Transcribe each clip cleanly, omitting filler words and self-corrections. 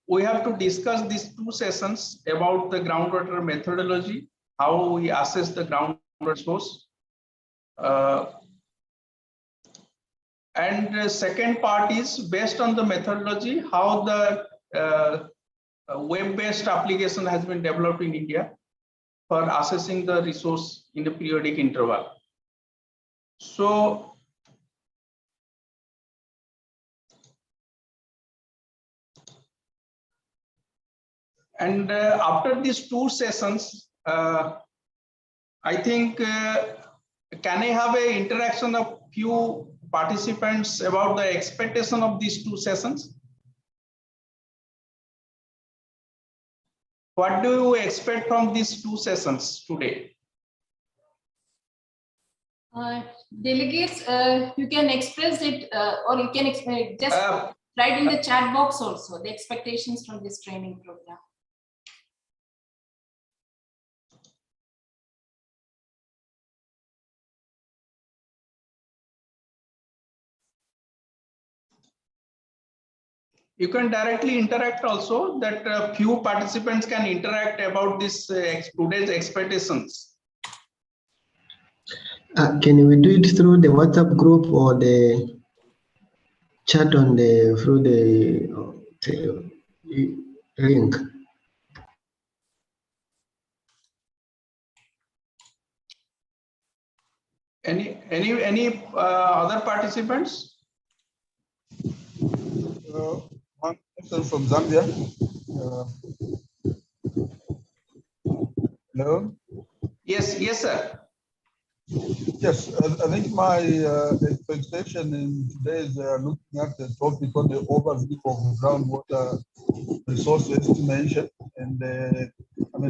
we have to discuss these two sessions about the groundwater methodology, how we assess the groundwater source. And the second part is based on the methodology, how the web-based application has been developed in India for assessing the resource in a periodic interval. So, and after these two sessions, I think, can I have an interaction of few participants about the expectation of these two sessions? What do you expect from these two sessions today? Delegates, you can express it or you can just write in the chat box also the expectations from this training program. You can directly interact also, that few participants can interact about this today's expectations. Can we do it through the WhatsApp group or the chat on the through the link? Any other participants? One person from Zambia. Hello. Yes, sir. Yes, I think my expectation in today's looking at the topic on the overview of groundwater resource estimation, and I'm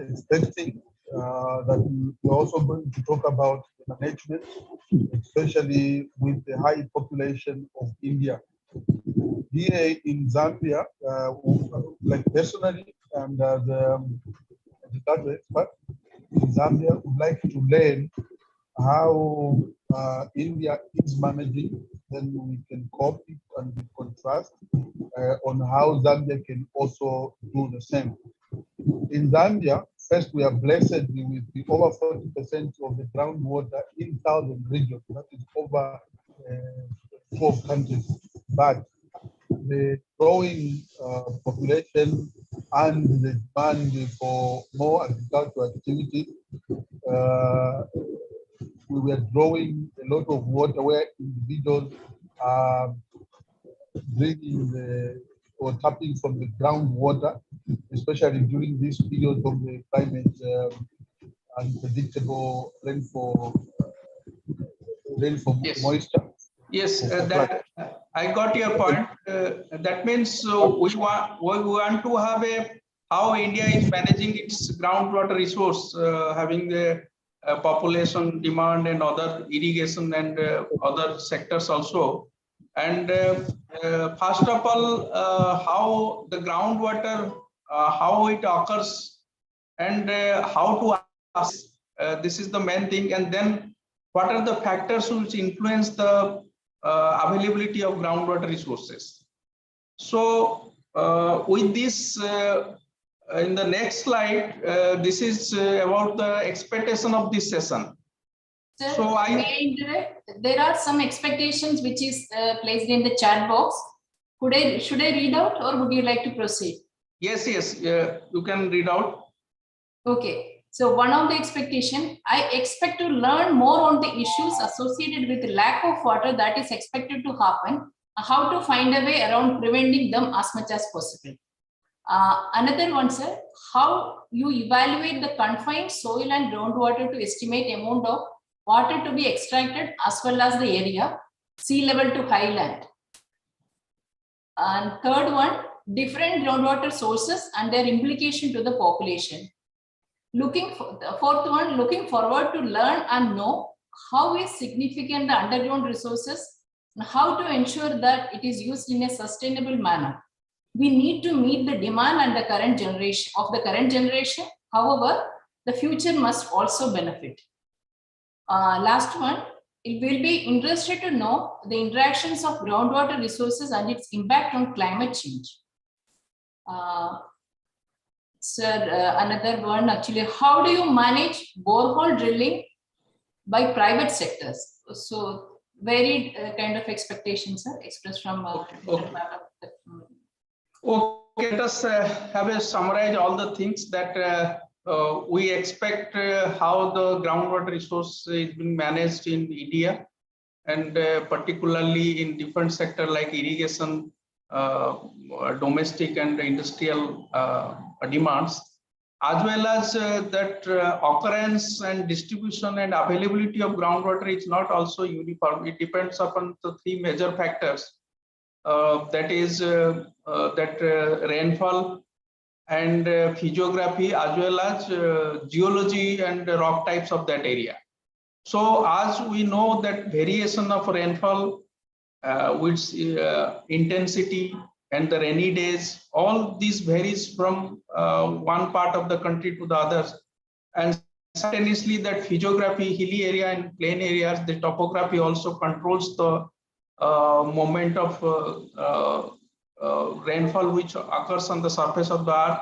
expecting that we're also going to talk about the management, especially with the high population of India. Here in Zambia, like personally, and as agricultural expert in Zambia, would like to learn how India is managing, then we can copy and we contrast on how Zambia can also do the same. In Zambia, first, we are blessed with the over 40% of the groundwater in southern region. That is over 12 countries. But the growing population and the demand for more agricultural activity, we were drawing a lot of water where individuals are drinking or tapping from the groundwater, especially during this period of the climate unpredictable rainfall yes. Moisture. Yes, that I got your point. That means we want to have how India is managing its groundwater resource, having the population demand and other irrigation and other sectors also. And first of all, how the groundwater, how it occurs, and how to assess. This is the main thing. And then what are the factors which influence the availability of groundwater resources? So with this, in the next slide, this is about the expectation of this session. Sir, so there are some expectations which is placed in the chat box. Should I read out, or would you like to proceed? Yes, you can read out. Okay. So one of the expectation, I expect to learn more on the issues associated with lack of water that is expected to happen, how to find a way around preventing them as much as possible. Another one, sir, how you evaluate the confined soil and groundwater to estimate amount of water to be extracted as well as the area, sea level to highland. And third one, different groundwater sources and their implication to the population. The fourth one, looking forward to learn and know how is significant the underground resources and how to ensure that it is used in a sustainable manner. We need to meet the demand and the current generation. However, the future must also benefit. Last one, it will be interested to know the interactions of groundwater resources and its impact on climate change. Sir, another one actually, how do you manage borehole drilling by private sectors? So varied kind of expectations are expressed from different part of the, Okay, let us have a summarize all the things that we expect how the groundwater resource is being managed in India, and particularly in different sector like irrigation, domestic and industrial demands, as well as that occurrence and distribution and availability of groundwater is not also uniform. It depends upon the three major factors. That is rainfall and physiography, as well as geology and rock types of that area. So as we know that variation of rainfall, with intensity and the rainy days, all these varies from one part of the country to the others. And simultaneously that physiography, hilly area and plain areas, the topography also controls the moment of rainfall which occurs on the surface of the earth.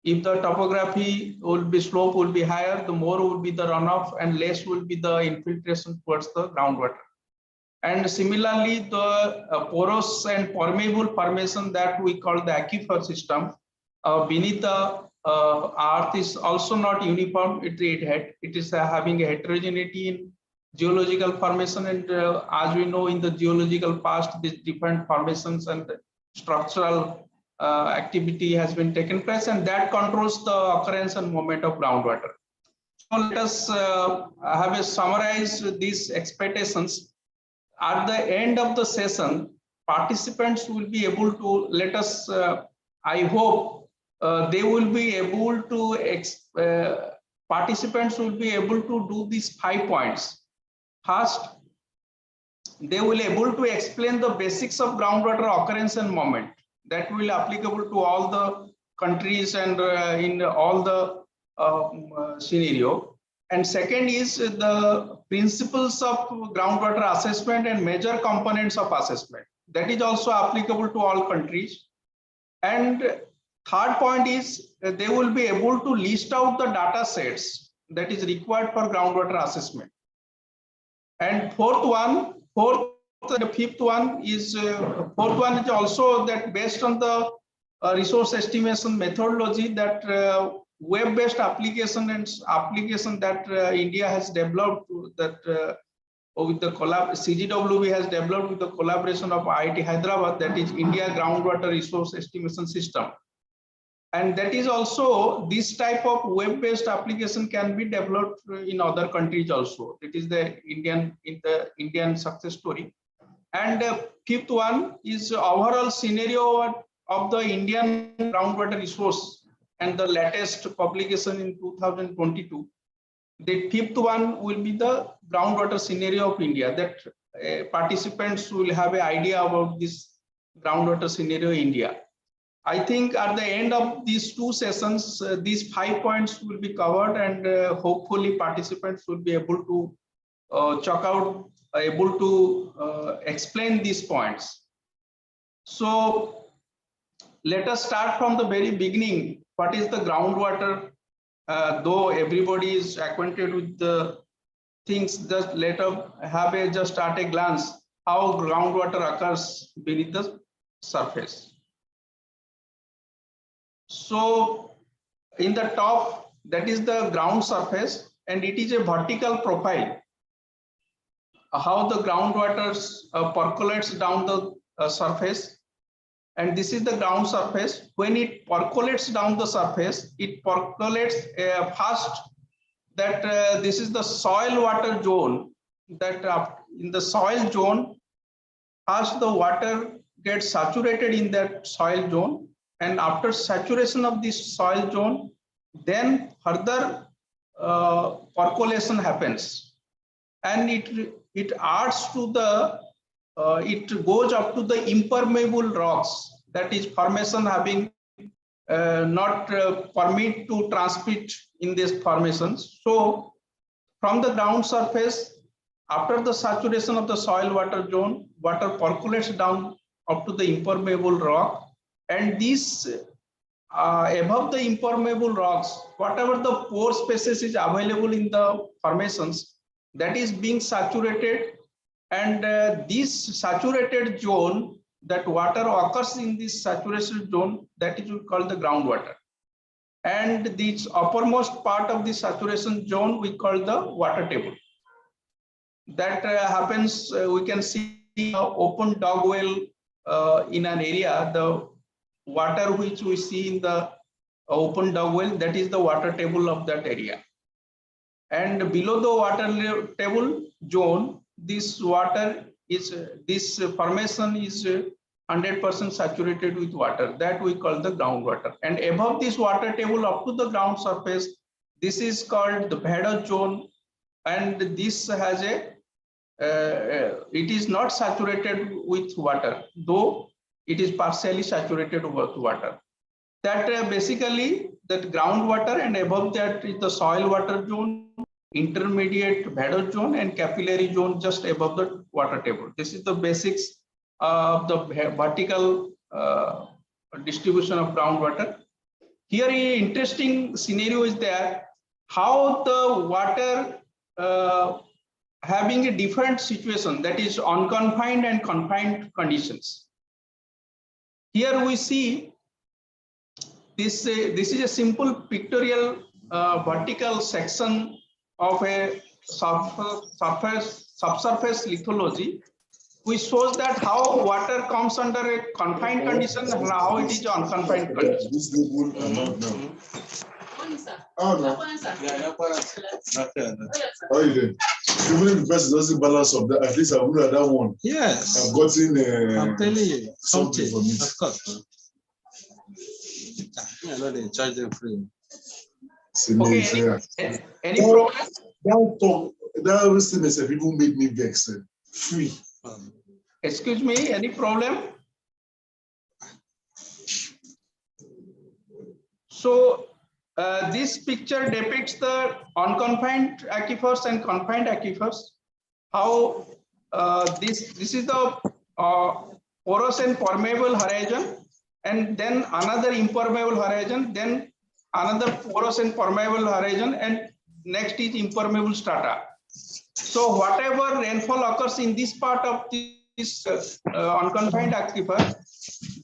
If the topography will be slope will be higher, the more will be the runoff and less will be the infiltration towards the groundwater. And similarly, the porous and permeable formation that we call the aquifer system beneath the earth is also not uniform. It is having a heterogeneity in geological formation, and as we know in the geological past, these different formations and structural activity has been taken place, and that controls the occurrence and movement of groundwater. So let us have a summarize these expectations. At the end of the session, participants will be able to let us, I hope they will be able to, participants will be able to do these 5 points. First, they will be able to explain the basics of groundwater occurrence and moment. That will be applicable to all the countries and in all the scenario. And second is the principles of groundwater assessment and major components of assessment. That is also applicable to all countries. And third point is they will be able to list out the data sets that is required for groundwater assessment. And the fifth one is also that based on the resource estimation methodology, that web-based application that India has developed, that with the CGWB has developed with the collaboration of IIT Hyderabad, that is India Groundwater Resource Estimation System. And that is also this type of web-based application can be developed in other countries also. It is the Indian success story. And fifth one is overall scenario of the Indian groundwater resource and the latest publication in 2022. The fifth one will be the groundwater scenario of India, that participants will have an idea about this groundwater scenario in India. I think at the end of these 2 sessions, these 5 points will be covered, and hopefully participants will be able to able to explain these points. So let us start from the very beginning. What is the groundwater? Though everybody is acquainted with the things, just let us have just at a glance how groundwater occurs beneath the surface. So in the top, that is the ground surface, and it is a vertical profile. How the groundwater percolates down the surface, and this is the ground surface. When it percolates down the surface, it percolates first. That this is the soil water zone. That in the soil zone, first the water gets saturated in that soil zone, and after saturation of this soil zone, then further percolation happens, and it adds to the it goes up to the impermeable rocks, that is formation having not permit to transmit in these formations. So from the ground surface, after the saturation of the soil water zone, water percolates down up to the impermeable rock, and this above the impermeable rocks, whatever the pore spaces is available in the formations, that is being saturated, and this saturated zone, that water occurs in this saturation zone, that is called the groundwater. And this uppermost part of the saturation zone we call the water table. That happens, we can see open dog well in an area, the water which we see in the open dog well, that is the water table of that area. And below the water table zone, this water is, this formation is 100% saturated with water, that we call the groundwater. And above this water table up to the ground surface, this is called the Bheda zone, and this has a it is not saturated with water, though it is partially saturated with water. That basically that groundwater, and above that is the soil water zone, intermediate Bheda zone, and capillary zone just above the water table. This is the basics of the vertical distribution of groundwater. Here, an interesting scenario is there, how the water having a different situation, that is unconfined and confined conditions. Here we see this. This is a simple pictorial vertical section of a subsurface lithology, which shows that how water comes under a confined condition and how it is unconfined condition. Oh no. How you doing? Even if the person doesn't balance up that, at least I would have that one. Yes. I've gotten I'm telling you, something from it. Of course. I know they charge them free. Okay, any problem? That talk, that listeners have even made me vex. Free. Excuse me, any problem? So this picture depicts the unconfined aquifers and confined aquifers. How this is the porous and permeable horizon, and then another impermeable horizon, then another porous and permeable horizon, and next is impermeable strata. So whatever rainfall occurs in this part of this unconfined aquifer,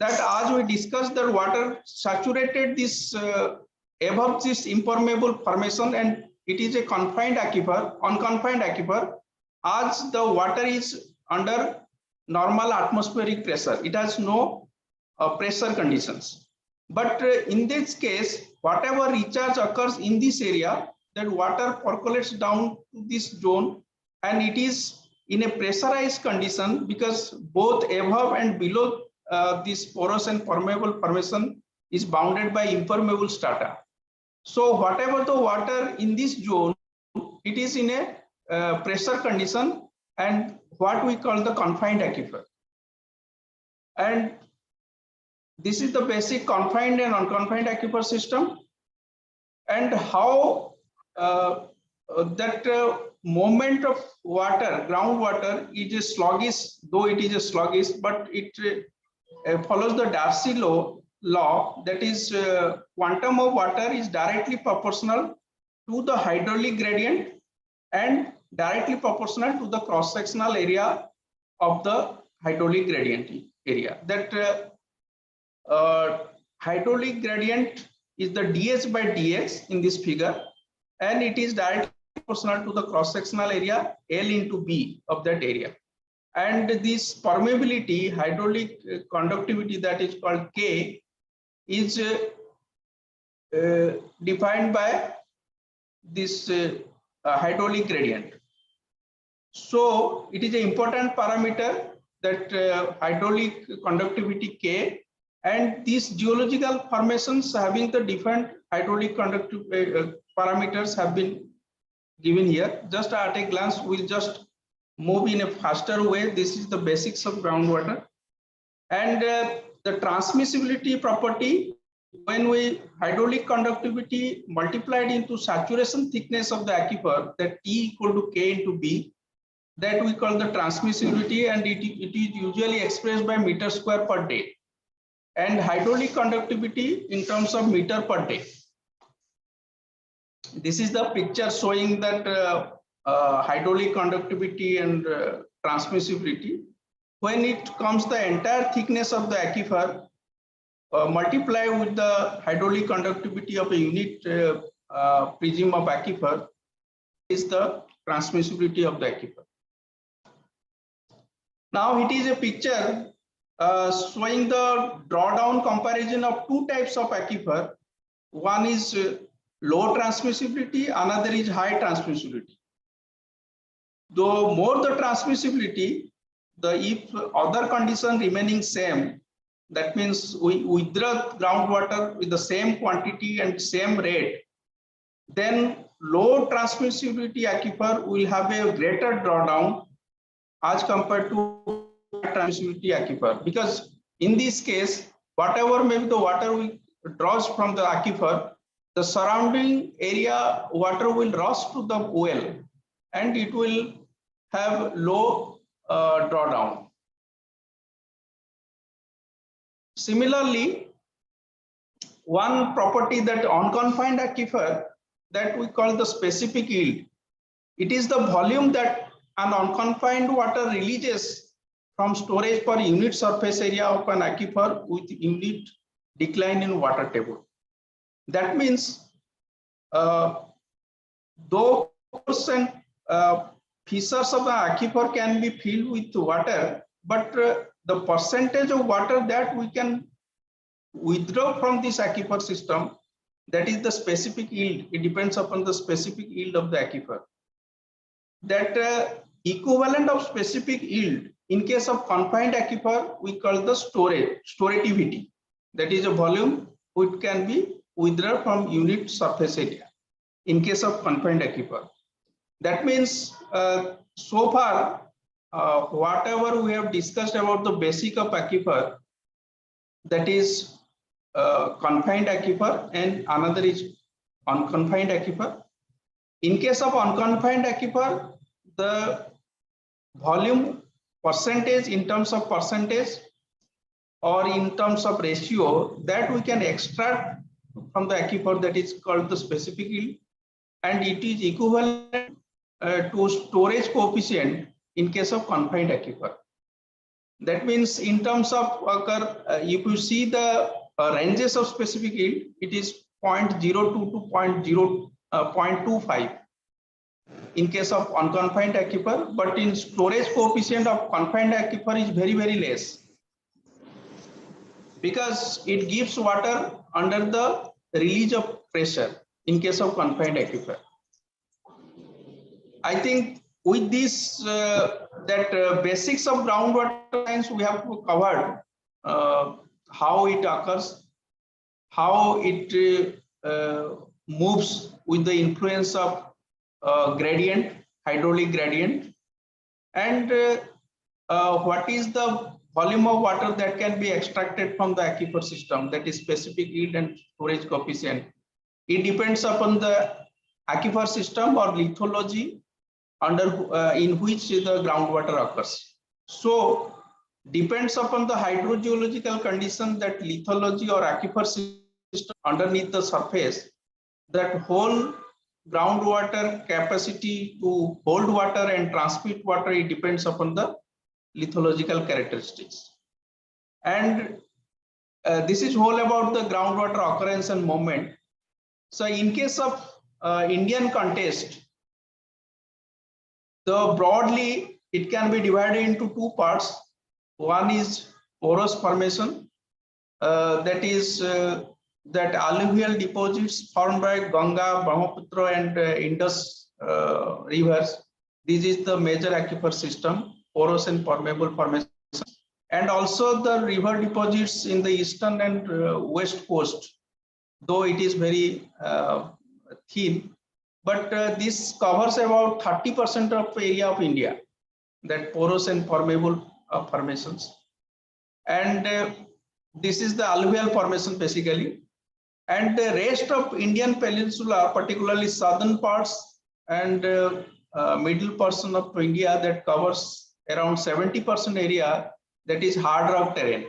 that as we discussed, that water saturated this above this impermeable formation, and it is a confined aquifer, unconfined aquifer, as the water is under normal atmospheric pressure. It has no pressure conditions. But in this case, whatever recharge occurs in this area, that water percolates down to this zone, and it is in a pressurized condition, because both above and below this porous and permeable formation is bounded by impermeable strata. So whatever the water in this zone, it is in a pressure condition, and what we call the confined aquifer. And this is the basic confined and unconfined aquifer system, and how that movement of water, groundwater, is a sluggish, though it is a sluggish, but it follows the Darcy law, that is quantum of water is directly proportional to the hydraulic gradient and directly proportional to the cross-sectional area of the hydraulic gradient area. That hydraulic gradient is the dH by dx in this figure, and it is directly proportional to the cross-sectional area L into B of that area. And this permeability, hydraulic conductivity, that is called K, is defined by this hydraulic gradient. So it is an important parameter, that hydraulic conductivity K, and these geological formations having the different hydraulic conductive parameters have been given here. Just at a glance, we'll just move in a faster way. This is the basics of groundwater. And the transmissibility property, when we hydraulic conductivity multiplied into saturation thickness of the aquifer, that T equal to K into B, that we call the transmissibility, and it is usually expressed by meter square per day, and hydraulic conductivity in terms of meter per day. This is the picture showing that hydraulic conductivity and transmissibility. When it comes the entire thickness of the aquifer, multiply with the hydraulic conductivity of a unit prism of aquifer, is the transmissibility of the aquifer. Now it is a picture showing the drawdown comparison of two types of aquifer. One is low transmissibility, another is high transmissibility. Though more the transmissibility, if other condition remaining same, that means we withdraw groundwater with the same quantity and same rate, then low transmissibility aquifer will have a greater drawdown as compared to transmissibility aquifer, because in this case, whatever maybe the water we draws from the aquifer, the surrounding area water will rush to the well and it will have low drawdown. Similarly, one property that unconfined aquifer that we call the specific yield. It is the volume that an unconfined water releases from storage per unit surface area of an aquifer with unit decline in water table. That means though fissures of the aquifer can be filled with water, but the percentage of water that we can withdraw from this aquifer system, that is the specific yield. It depends upon the specific yield of the aquifer. That equivalent of specific yield in case of confined aquifer we call the storativity. That is a volume which can be withdrawn from unit surface area in case of confined aquifer. That means so far whatever we have discussed about the basic of aquifer, that is confined aquifer and another is unconfined aquifer. In case of unconfined aquifer, the volume percentage in terms of percentage or in terms of ratio that we can extract from the aquifer, that is called the specific yield, and it is equivalent to storage coefficient in case of confined aquifer. That means in terms of if you see the ranges of specific yield, it is 0.02 to 0.25 in case of unconfined aquifer, but in storage coefficient of confined aquifer is very, very less, because it gives water under the release of pressure in case of confined aquifer. I think with this basics of groundwater science we have covered, how it occurs, how it moves with the influence of gradient, hydraulic gradient, and what is the volume of water that can be extracted from the aquifer system, that is specific yield and storage coefficient. It depends upon the aquifer system or lithology under in which the groundwater occurs. So depends upon the hydrogeological condition, that lithology or aquifer system underneath the surface, that whole groundwater capacity to hold water and transmit water, it depends upon the lithological characteristics. And this is whole about the groundwater occurrence and movement. So in case of Indian context, so broadly it can be divided into two parts. One is porous formation, that is that alluvial deposits formed by Ganga, Brahmaputra and Indus rivers. This is the major aquifer system, porous and permeable formation, and also the river deposits in the eastern and west coast, though it is very thin, but this covers about 30% of area of India, that porous and permeable formations. And this is the alluvial formation basically. And the rest of Indian peninsula, particularly southern parts and middle portion of India that covers around 70% area, that is hard rock terrain.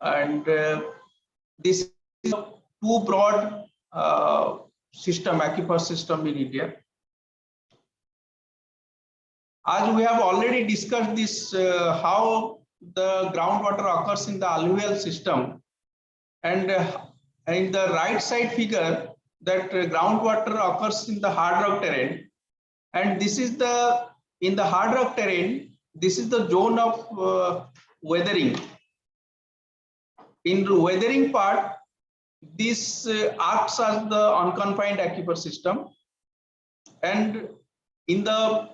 And this is a too broad system, aquifer system in India. As we have already discussed this, how the groundwater occurs in the alluvial system, and in the right side figure, that groundwater occurs in the hard rock terrain, and this is the, in the hard rock terrain, this is the zone of weathering. In the weathering part, this acts as the unconfined aquifer system, and in the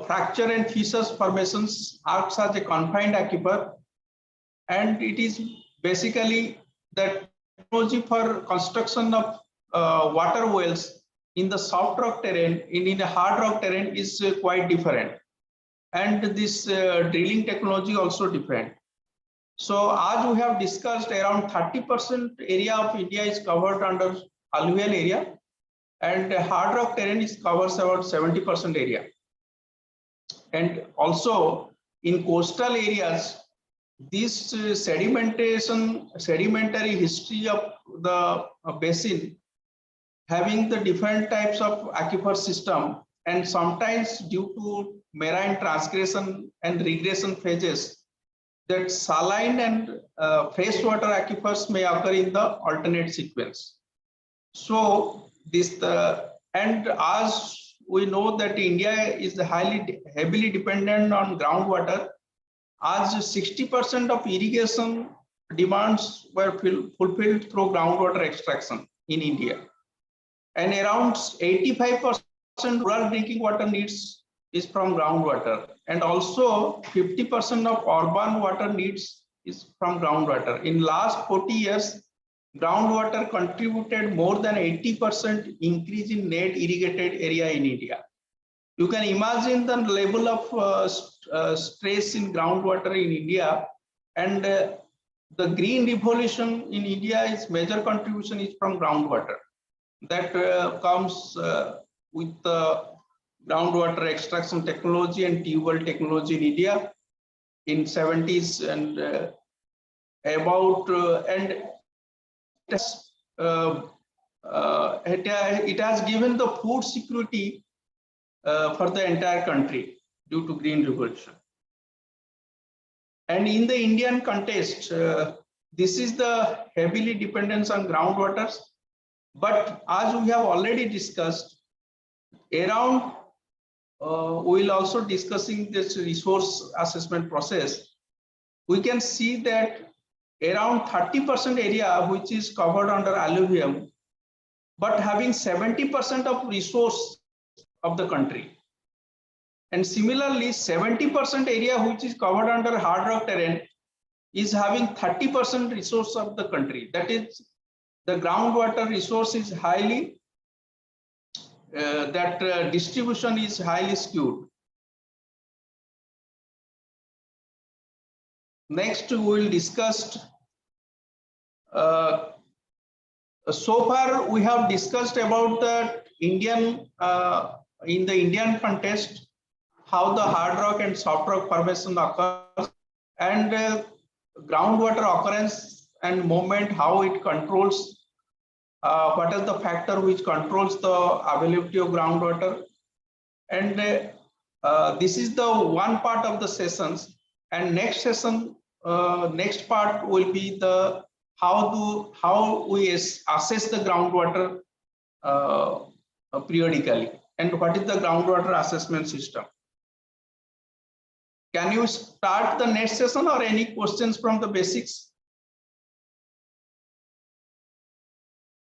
fracture and fissures formations acts as a confined aquifer, and it is basically the technology for construction of water wells in the soft rock terrain, in a hard rock terrain is quite different, and this drilling technology also different. So as we have discussed, around 30% area of India is covered under alluvial area, and hard rock terrain is covers about 70% area. And also in coastal areas, this sedimentary history of the basin having the different types of aquifer system, and sometimes due to marine transgression and regression phases, that saline and freshwater aquifers may occur in the alternate sequence. So this and as we know that India is heavily dependent on groundwater, as 60% of irrigation demands were fulfilled through groundwater extraction in India, and around 85% rural drinking water needs is from groundwater, and also 50% of urban water needs is from groundwater. In last 40 years, groundwater contributed more than 80% increase in net irrigated area in India. You can imagine the level of stress in groundwater in India, and the green revolution in India is major contribution is from groundwater. That comes with the groundwater extraction technology and tubewell technology in India in 70s, and it has given the food security for the entire country due to green revolution. And in the Indian context, this is the heavily dependence on groundwaters. But as we have already discussed, around we will also discussing this resource assessment process. We can see that around 30% area which is covered under alluvium, but having 70% of resource of the country. And similarly, 70% area which is covered under hard rock terrain is having 30% resource of the country. That is, the groundwater resource is highly, distribution is highly skewed. Next, we will discuss. So far, we have discussed about the Indian, in the Indian context, how the hard rock and soft rock formation occurs, and groundwater occurrence and movement, how it controls. What is the factor which controls the availability of groundwater? And this is the one part of the sessions. And next session, next part will be the how we assess the groundwater periodically, and what is the groundwater assessment system. Can you start the next session, or any questions from the basics?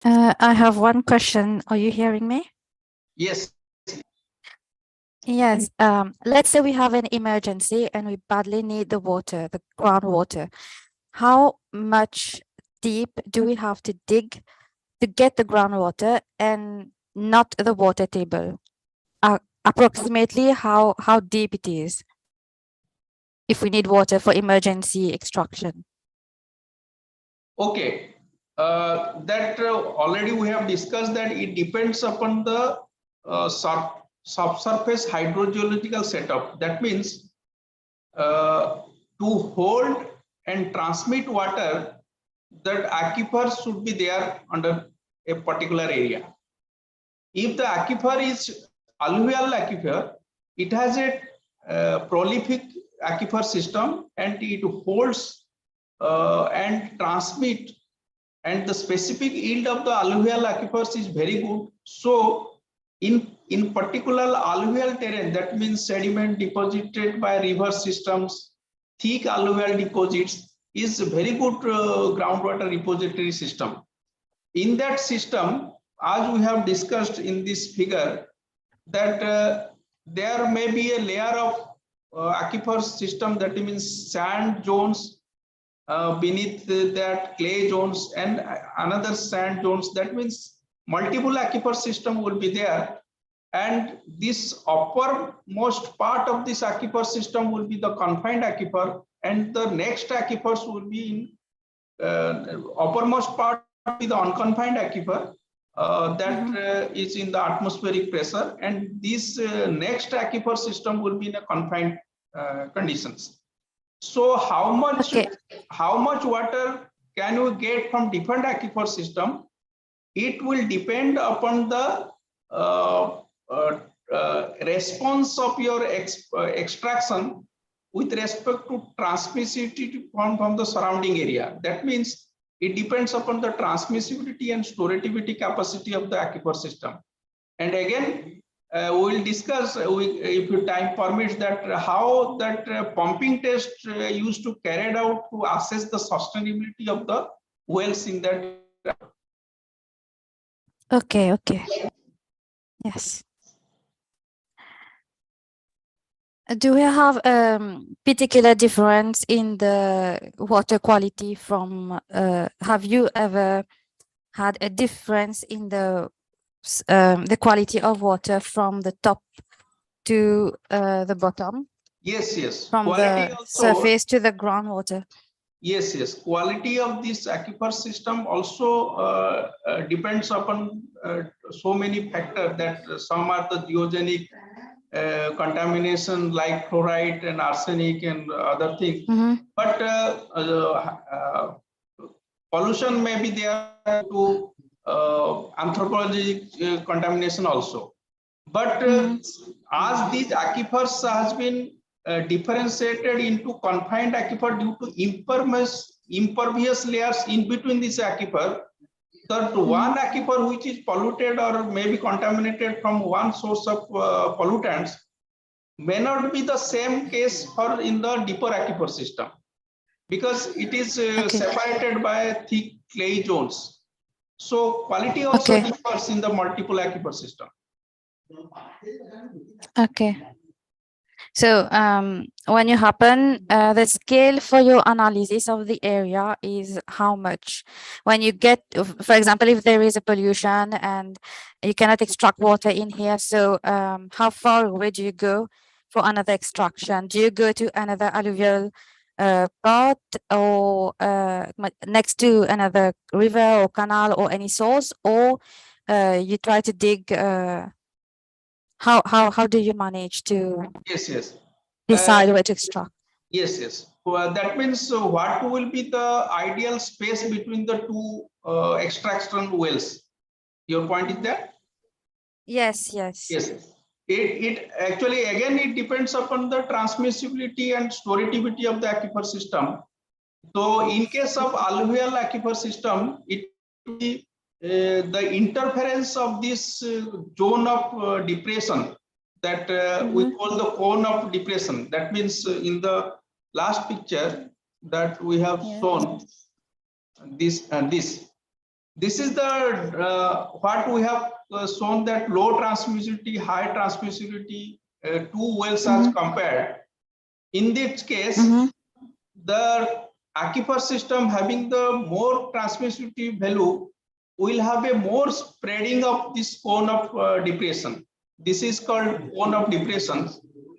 I have one question. Are you hearing me? Yes. Yes. Let's say we have an emergency and we badly need the water, the groundwater. How much deep do we have to dig to get the groundwater and not the water table? Approximately how deep it is if we need water for emergency extraction? Okay. That already we have discussed that it depends upon the subsurface hydrogeological setup. That means to hold and transmit water, that aquifer should be there under a particular area. If the aquifer is alluvial aquifer, it has a prolific aquifer system, and it holds and transmit, and the specific yield of the alluvial aquifers is very good. So in particular alluvial terrain, that means sediment deposited by river systems, thick alluvial deposits, is a very good groundwater repository system. In that system, as we have discussed in this figure, that there may be a layer of aquifer system, that means sand zones, beneath that clay zones, and another sand zones. That means multiple aquifer system will be there, and this uppermost part of this aquifer system will be the confined aquifer, and the next aquifers will be in uppermost part will be the unconfined aquifer that is in the atmospheric pressure, and this next aquifer system will be in a confined conditions. So how much water can you get from different aquifer system? It will depend upon the response of your extraction with respect to transmissivity from the surrounding area. That means it depends upon the transmissivity and storativity capacity of the aquifer system. And again, we will discuss, if time permits, that how that pumping test used to carried out to assess the sustainability of the wells in that. Okay. Yes. Do we have particular difference in the water quality from, have you ever had a difference in the quality of water from the top to the bottom? Yes. From Quality the also, surface to the groundwater? Yes. Quality of this aquifer system also depends upon so many factors, that some are the geogenic contamination like chloride and arsenic and other things. But pollution may be there to anthropologic contamination also. But as these aquifers has been differentiated into confined aquifer due to impervious layers in between this aquifer, that one aquifer which is polluted or may be contaminated from one source of pollutants may not be the same case for in the deeper aquifer system, because it is separated by thick clay zones. So quality also differs in the multiple aquifer system. Okay. So when you happen, the scale for your analysis of the area is how much? When you get, for example, if there is a pollution and you cannot extract water in here, so how far away do you go for another extraction? Do you go to another alluvial part, or next to another river or canal or any source, or you try to dig? How do you manage to decide where to extract? Yes. Well, that means what will be the ideal space between the two extraction wells? Your point is that? Yes. It actually, again, it depends upon the transmissibility and storativity of the aquifer system. So in case of alluvial aquifer system, it will be the interference of this zone of depression that we call the cone of depression. That means in the last picture that we have shown, this and this. This is the what we have shown, that low transmissivity, high transmissivity, two wells as compared. In this case, the aquifer system having the more transmissivity value will have a more spreading of this cone of depression. This is called cone of depression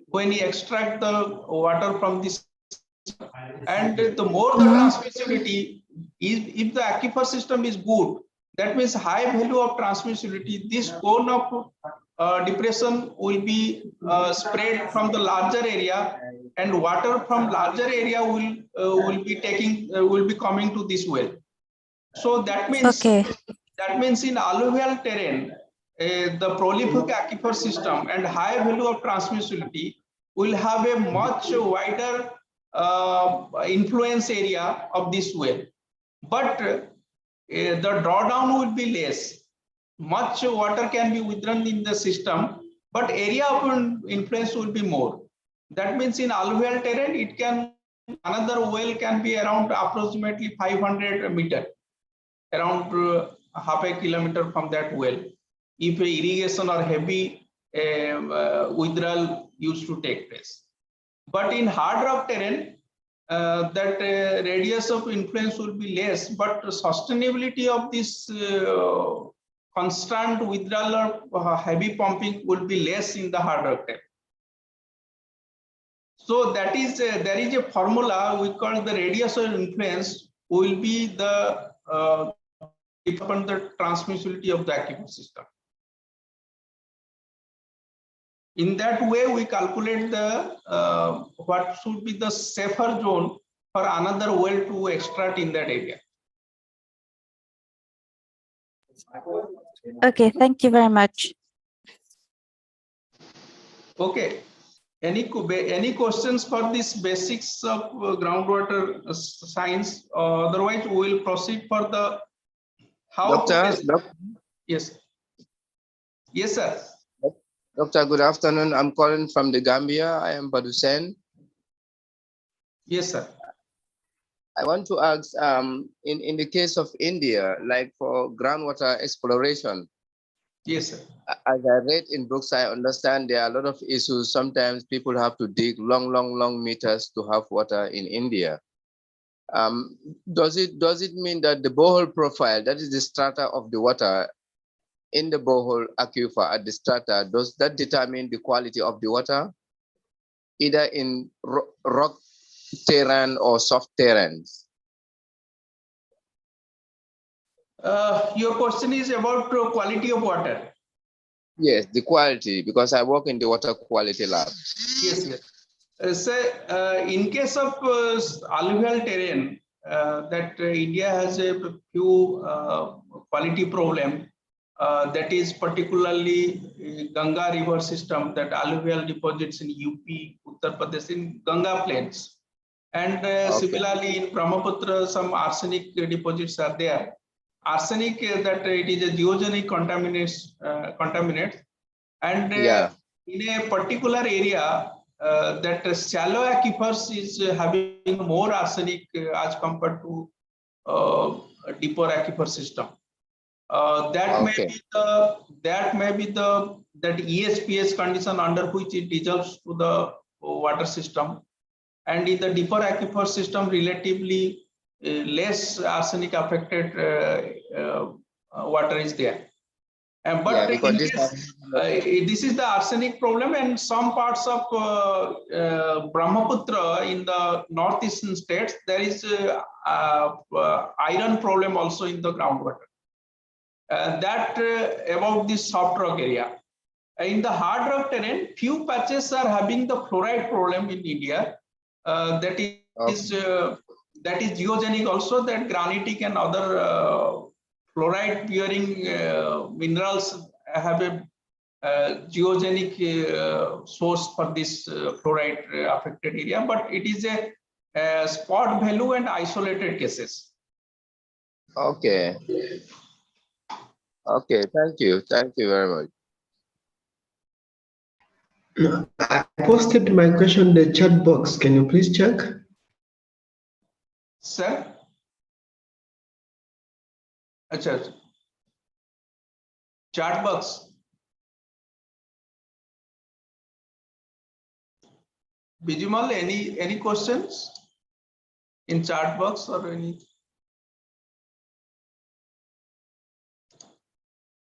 when you extract the water from this. And the more the transmissibility is, if the aquifer system is good, that means high value of transmissibility, this cone of depression will be spread from the larger area, and water from larger area will be coming to this well. So that means Okay. in alluvial terrain, the prolific aquifer system and high value of transmissibility will have a much wider influence area of this well, but the drawdown will be less. Much water can be withdrawn in the system, but area of influence will be more. That means in alluvial terrain, it can, another well can be around approximately 500 meter, around half a kilometer from that well, if irrigation or heavy withdrawal used to take place. But in hard rock terrain, that radius of influence will be less, but sustainability of this constant withdrawal or heavy pumping will be less in the hard rock terrain. So that is there is a formula we call the radius of influence will be the upon the transmissibility of the aquifer system. In that way, we calculate the what should be the safer zone for another well to extract in that area. Okay, thank you very much. Okay. Any questions for this basics of groundwater science? Otherwise, we will proceed for the how. Yes. Yes, sir. Doctor, good afternoon. I'm calling from the Gambia. I am Badusen. Yes, sir. I want to ask, in the case of India, like for groundwater exploration. Yes, sir. As I read in books, I understand there are a lot of issues. Sometimes people have to dig long meters to have water in India. Does it mean that the borehole profile, that is the strata of the water in the borehole aquifer at the strata, does that determine the quality of the water, either in rock terrain or soft terrains? Your question is about quality of water. Yes, the quality, because I work in the water quality lab. Yes, yes. In case of alluvial terrain, that India has a few quality problem. That is particularly Ganga river system, that alluvial deposits in UP, Uttar Pradesh, in Ganga plains. And similarly in Brahmaputra, some arsenic deposits are there. Arsenic, that it is a geogenic contaminant. And in a particular area, that shallow aquifers is having more arsenic as compared to deeper aquifer system. That may be the ESPS condition under which it dissolves to the water system, and in the deeper aquifer system, relatively less arsenic affected water is there. But this is the arsenic problem, and some parts of Brahmaputra in the northeastern states, there is iron problem also in the groundwater. That about this soft rock area. In the hard rock terrain, few patches are having the fluoride problem in India. That is geogenic also, that granitic and other fluoride bearing minerals have a geogenic source for this fluoride affected area, but it is a spot value and isolated cases. Okay. Okay, thank you very much. I posted my question in the chat box. Can you please check? Sir? Achha. Chat box. Bijumal, any questions in chat box or any?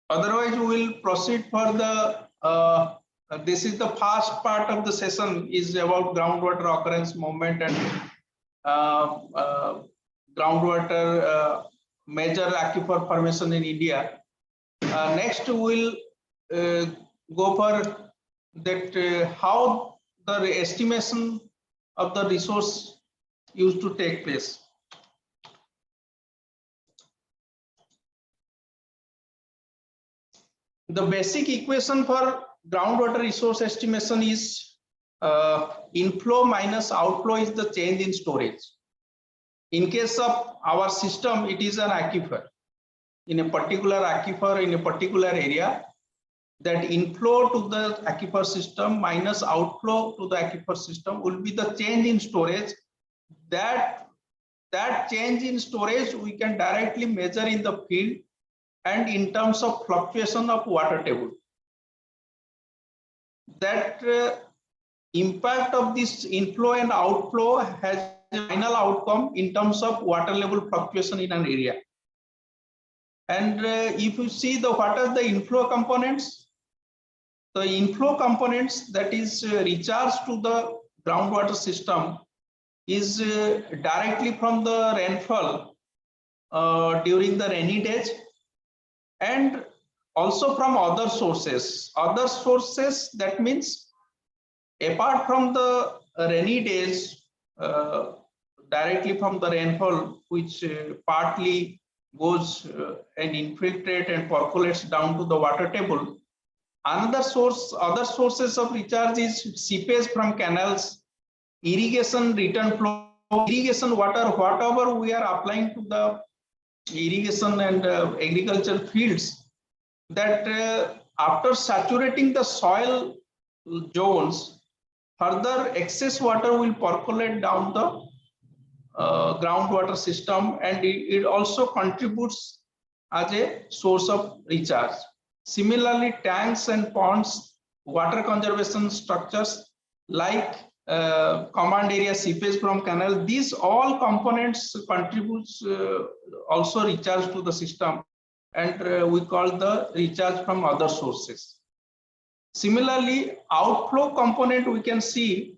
Otherwise, we will proceed for the, this is the first part of the session is about groundwater occurrence, movement, and groundwater major aquifer formation in India. Next, we will go for that how the estimation of the resource used to take place. The basic equation for groundwater resource estimation is inflow minus outflow is the change in storage. In case of our system, it is an aquifer. In a particular aquifer, in a particular area, that inflow to the aquifer system minus outflow to the aquifer system will be the change in storage. That change in storage we can directly measure in the field and in terms of fluctuation of water table. That impact of this inflow and outflow has a final outcome in terms of water level fluctuation in an area. And if you see what are the inflow components, the inflow components that is recharge to the groundwater system is directly from the rainfall during the rainy days, and also from other sources. Other sources, that means apart from the rainy days, directly from the rainfall, which partly goes and infiltrate and percolates down to the water table. Another source, other sources of recharge is seepage from canals, irrigation return flow, irrigation water, whatever we are applying to the irrigation and agricultural fields, that after saturating the soil zones, further excess water will percolate down the groundwater system, and it also contributes as a source of recharge. Similarly, tanks and ponds, water conservation structures like command area seepage from canal, these all components contributes also recharge to the system, and we call the recharge from other sources. Similarly, outflow component, we can see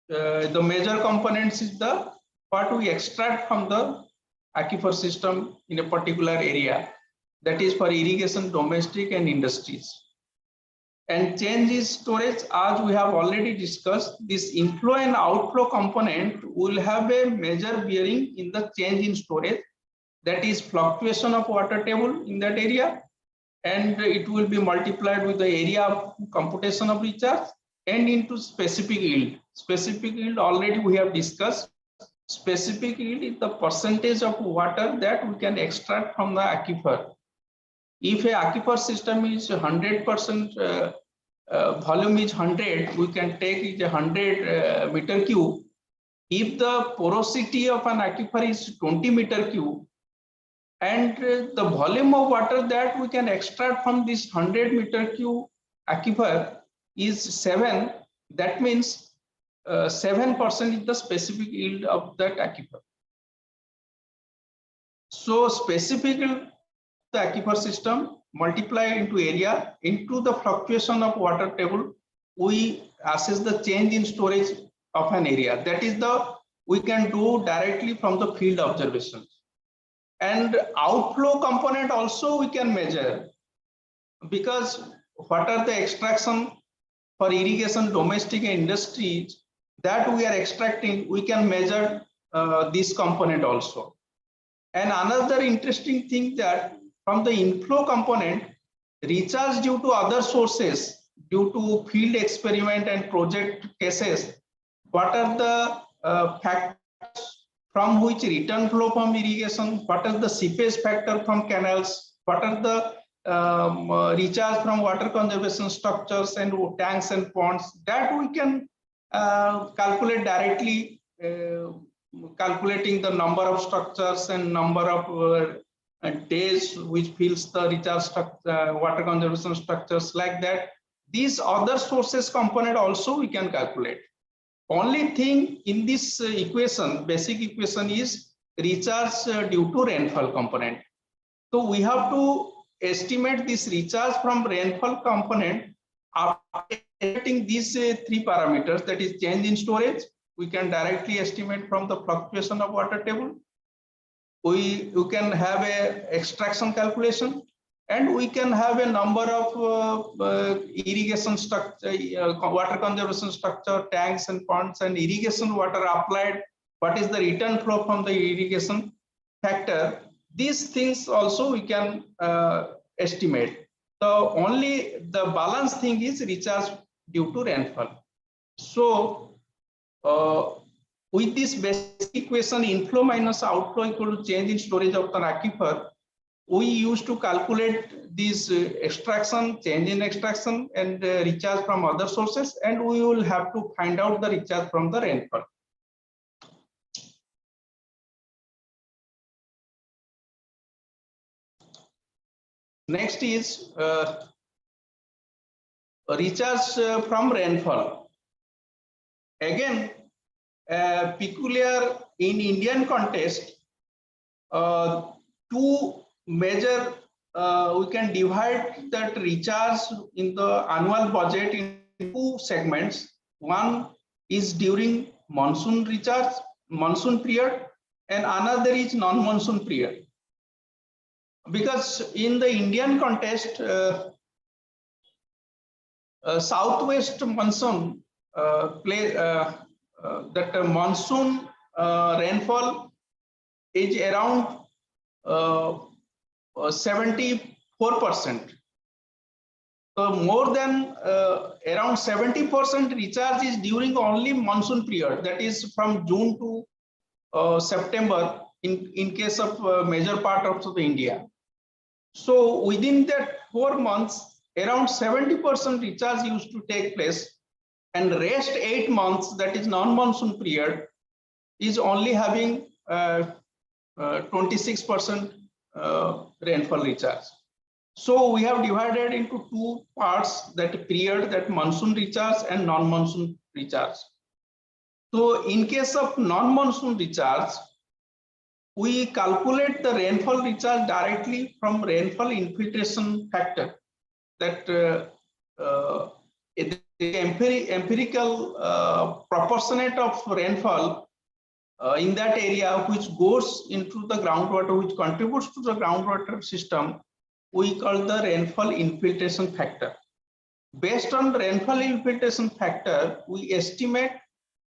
the major components is the what we extract from the aquifer system in a particular area, that is for irrigation, domestic and industries. And change in storage, as we have already discussed, this inflow and outflow component will have a major bearing in the change in storage, that is fluctuation of water table in that area, and it will be multiplied with the area of computation of recharge and into specific yield. Specific yield already we have discussed. Specific yield is the percentage of water that we can extract from the aquifer. If a aquifer system is 100%, volume is 100, we can take it 100 meter cube. If the porosity of an aquifer is 20 meter cube, and the volume of water that we can extract from this 100 meter cube aquifer is 7, that means 7% is the specific yield of that aquifer. So specific yield the aquifer system multiply into area into the fluctuation of water table, we assess the change in storage of an area. That is the we can do directly from the field observations. And outflow component also we can measure, because what are the extraction for irrigation, domestic and industries that we are extracting, we can measure this component also. And another interesting thing that from the inflow component, recharge due to other sources, due to field experiment and project cases, what are the factors from which return flow from irrigation, what is the seepage factor from canals, what are the recharge from water conservation structures and tanks and ponds, that we can calculate directly, calculating the number of structures and number of days which fills the recharge water conservation structures, like that. These other sources component also we can calculate. Only thing in this equation, basic equation, is recharge due to rainfall component. So we have to estimate this recharge from rainfall component after estimating these three parameters, that is change in storage. We can directly estimate from the fluctuation of water table. You can have a extraction calculation, and we can have a number of irrigation structure, water conservation structure, tanks and ponds and irrigation water applied. What is the return flow from the irrigation factor? These things also we can estimate. So only the balance thing is recharge due to rainfall. So with this basic equation, inflow minus outflow equal to change in storage of the aquifer, we used to calculate this extraction, change in extraction and recharge from other sources, and we will have to find out the recharge from the rainfall. Next is recharge from rainfall. Again, peculiar in Indian context, two major, we can divide that recharge in the annual budget in two segments. One is during monsoon recharge, monsoon period, and another is non-monsoon period. Because in the Indian context, southwest monsoon that monsoon rainfall is around 74%. So more than around 70% recharge is during only monsoon period, that is from June to September in case of major part of India. So within that 4 months, around 70% recharge used to take place, and rest 8 months, that is non-monsoon period, is only having 26% rainfall recharge. So we have divided into two parts, that period, that monsoon recharge and non-monsoon recharge. So in case of non-monsoon recharge, we calculate the rainfall recharge directly from rainfall infiltration factor. That the empirical proportionate of rainfall in that area which goes into the groundwater, which contributes to the groundwater system, we call the rainfall infiltration factor. Based on rainfall infiltration factor, we estimate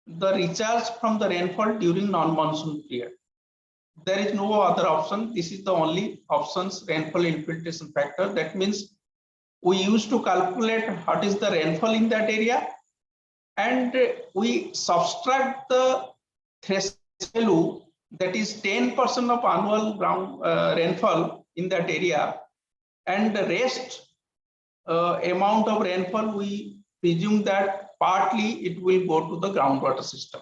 the recharge from the rainfall during non-monsoon period. There is no other option. This is the only options, rainfall infiltration factor. That means we used to calculate what is the rainfall in that area, and we subtract the threshold value, that is 10% of annual ground rainfall in that area, and the rest amount of rainfall, we presume that partly it will go to the groundwater system.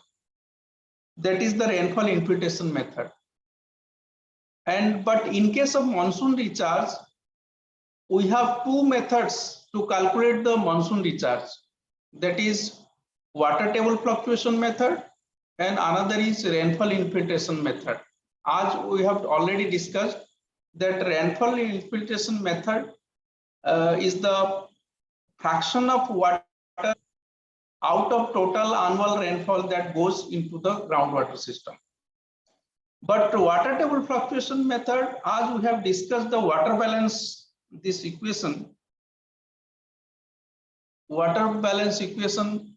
That is the rainfall infiltration method. But in case of monsoon recharge, we have two methods to calculate the monsoon recharge. That is water table fluctuation method, and another is rainfall infiltration method. As we have already discussed, that rainfall infiltration method is the fraction of water out of total annual rainfall that goes into the groundwater system. But water table fluctuation method, as we have discussed the water balance, this equation, water balance equation,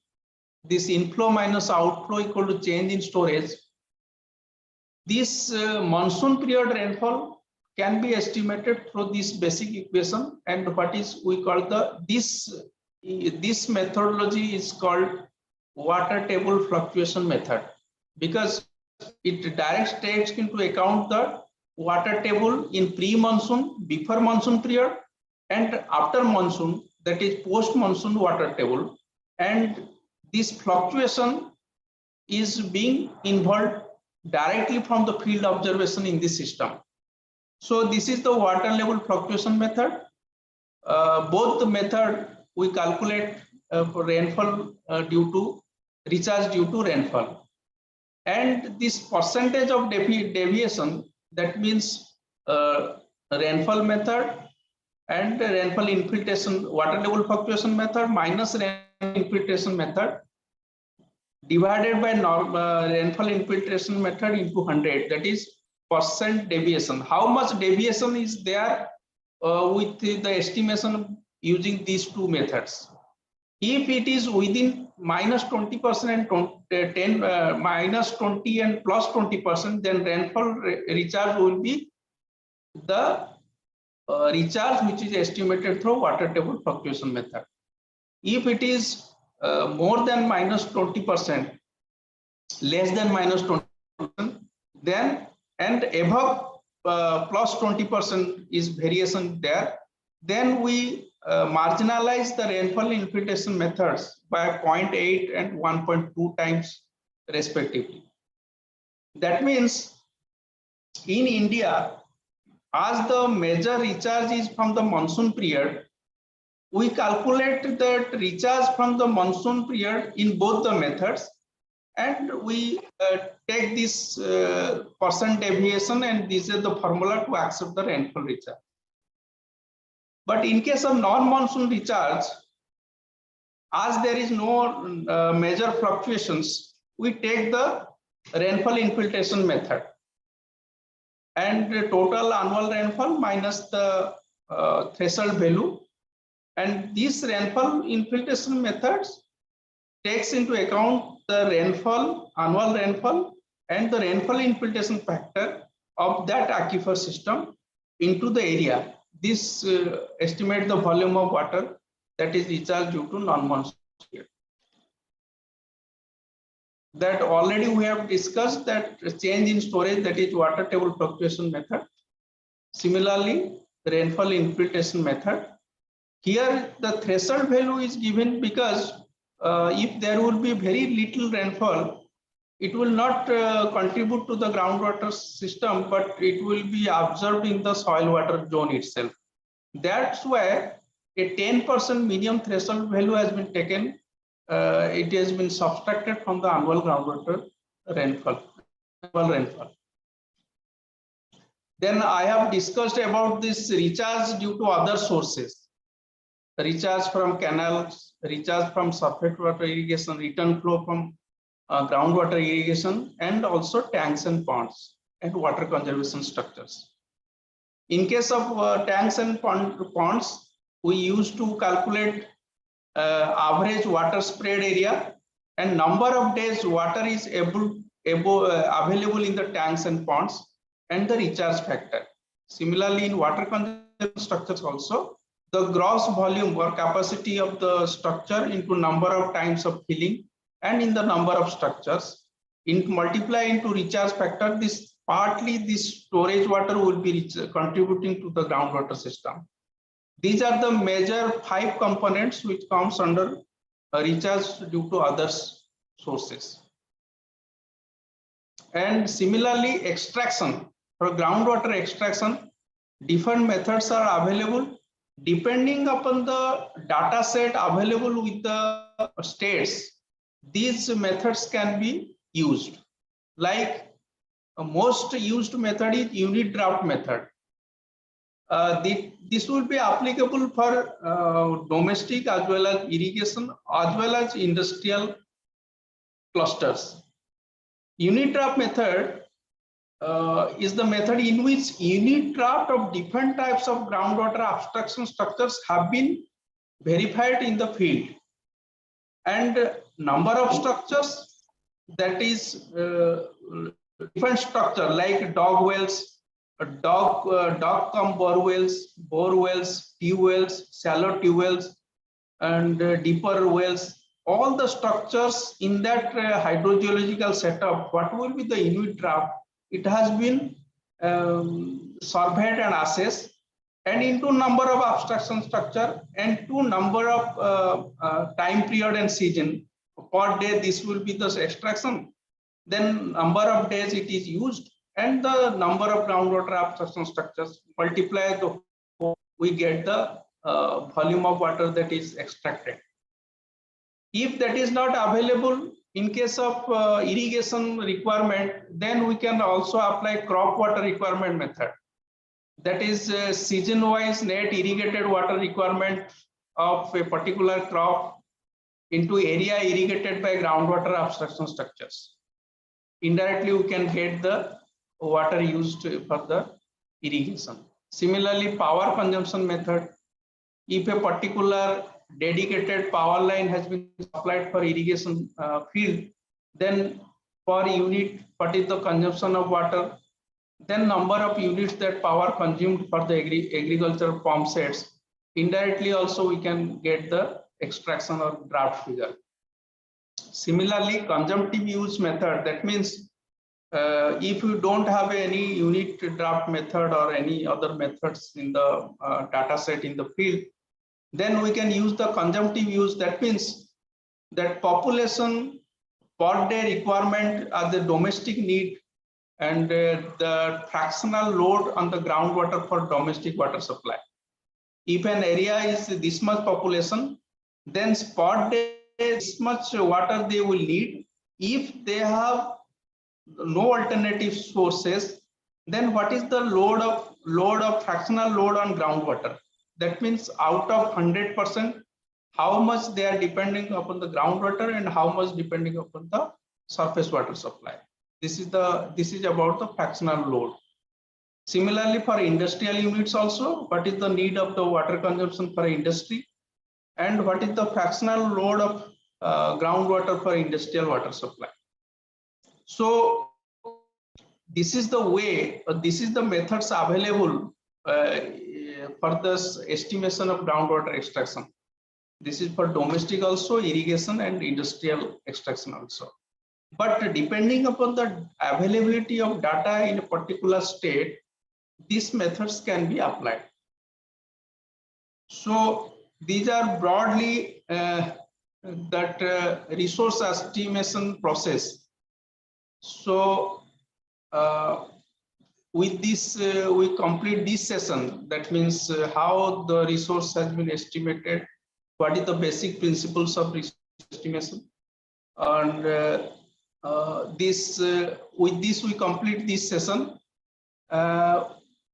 this inflow minus outflow equal to change in storage. This monsoon period rainfall can be estimated through this basic equation, and what is we call the this methodology is called water table fluctuation method, because it directly takes into account the water table in pre-monsoon, before monsoon period, and after monsoon, that is post-monsoon water table, and this fluctuation is being involved directly from the field observation in this system. So this is the water level fluctuation method. Both the method we calculate for rainfall due to recharge due to rainfall, and this percentage of deviation, that means rainfall method and rainfall infiltration, water level fluctuation method minus rainfall infiltration method divided by rainfall infiltration method into 100, that is percent deviation. How much deviation is there with the estimation using these two methods. If it is within -20% and -20 and +20%, then rainfall recharge will be the recharge which is estimated through water table fluctuation method. If it is more than -20%, less than -20%, then and above +20% is variation there, then we marginalize the rainfall infiltration methods by 0.8 and 1.2 times respectively. That means in India, as the major recharge is from the monsoon period, we calculate that recharge from the monsoon period in both the methods, and we take this percent deviation, and this is the formula to accept the rainfall recharge. But in case of non-monsoon recharge, as there is no major fluctuations, we take the rainfall infiltration method, and the total annual rainfall minus the threshold value. And this rainfall infiltration methods takes into account the rainfall, annual rainfall, and the rainfall infiltration factor of that aquifer system into the area. This estimates the volume of water that is recharged due to non-monsoon period. That already we have discussed that change in storage, that is water table fluctuation method. Similarly, the rainfall infiltration method. Here the threshold value is given because if there will be very little rainfall, it will not contribute to the groundwater system, but it will be absorbed in the soil water zone itself. That's why a 10% minimum threshold value has been taken. It has been subtracted from the annual groundwater rainfall. Then I have discussed about this recharge due to other sources. Recharge from canals, recharge from surface water irrigation, return flow from groundwater irrigation, and also tanks and ponds and water conservation structures. In case of tanks and ponds, we used to calculate average water spread area and number of days water is available in the tanks and ponds, and the recharge factor. Similarly, in water conservation structures also, the gross volume or capacity of the structure into number of times of filling and in the number of structures, in multiply into recharge factor, this partly this storage water will be contributing to the groundwater system. These are the major 5 components which comes under recharge due to other sources. And similarly, extraction, for groundwater extraction, different methods are available depending upon the data set available with the states. These methods can be used. Like most used method is unit draft method. This will be applicable for domestic as well as irrigation as well as industrial clusters. Unit draft method is the method in which unit draft of different types of groundwater abstraction structures have been verified in the field, and number of structures, that is different structure like dog wells, dog cum bore wells, tube wells, shallow tube wells, and deeper wells. All the structures in that hydrogeological setup, what will be the unit draft? It has been surveyed and assessed, and into number of abstraction structure and to number of time period and season. Per day, this will be the extraction. Then number of days it is used, and the number of groundwater abstraction structures multiply, we get the volume of water that is extracted. If that is not available, in case of irrigation requirement, then we can also apply crop water requirement method. That is season-wise net irrigated water requirement of a particular crop into area irrigated by groundwater abstraction structures. Indirectly, we can get the water used for the irrigation. Similarly, power consumption method. If a particular dedicated power line has been supplied for irrigation field, then per unit, what is the consumption of water? Then number of units that power consumed for the agricultural pump sets. Indirectly also we can get the extraction or draft figure. Similarly, consumptive use method, that means if you don't have any unit draft method or any other methods in the data set in the field, then we can use the consumptive use. That means that population per day requirement as the domestic need and the fractional load on the groundwater for domestic water supply. If an area is this much population, then per day this much water they will need. If they have no alternative sources, then what is the load of fractional load on groundwater? That means out of 100%, how much they are depending upon the groundwater and how much depending upon the surface water supply. This is about the fractional load. Similarly, for industrial units also, what is the need of the water consumption for industry, and what is the fractional load of groundwater for industrial water supply. So this is the way, this is the methods available for this estimation of groundwater extraction. This is for domestic also, irrigation and industrial extraction also. But depending upon the availability of data in a particular state, these methods can be applied. So these are broadly that resource estimation process. So with this, we complete this session. That means how the resource has been estimated, what is the basic principles of resource estimation, and with this we complete this session.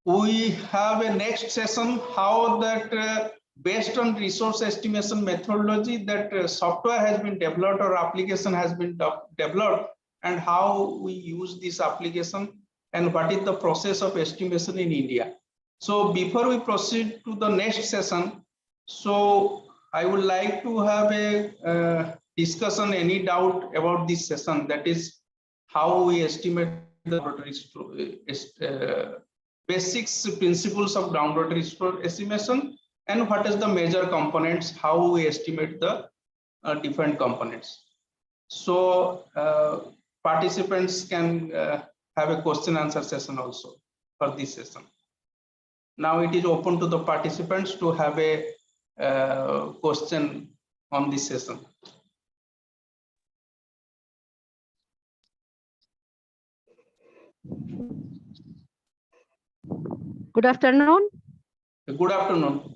We have a next session how that based on resource estimation methodology that software has been developed or application has been developed, and how we use this application and what is the process of estimation in India. So before we proceed to the next session, so I would like to have a discussion, any doubt about this session, that is how we estimate the basics principles of groundwater resource estimation, and what is the major components, how we estimate the different components. So participants can have a question answer session also for this session. Now it is open to the participants to have a question on this session. Good afternoon. Good afternoon.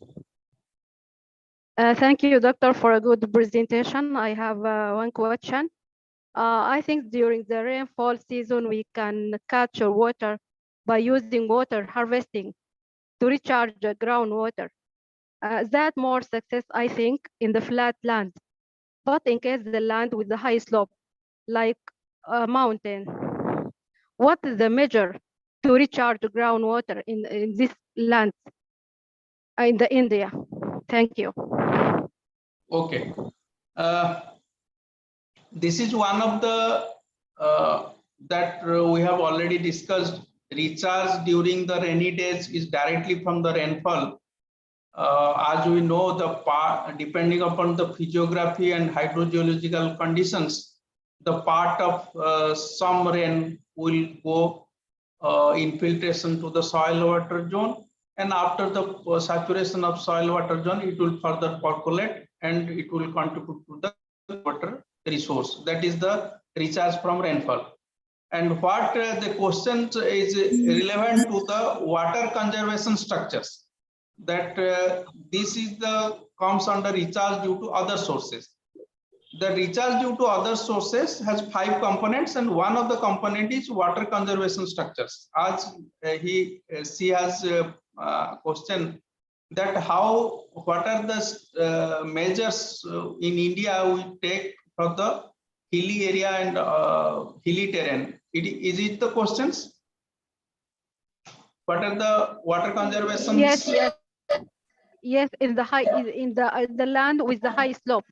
Thank you, Doctor, for a good presentation. I have one question. I think during the rainfall season, we can capture water by using water harvesting to recharge the groundwater. That more success, I think, in the flat land. But in case the land with the high slope, like a mountain, what is the measure to recharge the groundwater in this land in the India? Thank you. Okay. This is one of the that we have already discussed. Recharge during the rainy days is directly from the rainfall. As we know, the part depending upon the physiography and hydrogeological conditions, the part of some rain will go infiltration to the soil water zone, and after the saturation of soil water zone, it will further percolate and it will contribute to the water resource. That is the recharge from rainfall. And what the question is relevant to the water conservation structures, that this is the comes under recharge due to other sources. The recharge due to other sources has 5 components, and one of the component is water conservation structures. As she has a question that what are the measures in India we take for the hilly area and hilly terrain. Is it the questions? what are the water conservation? Yes, yes. Yes, in the high, in the land with the high slope,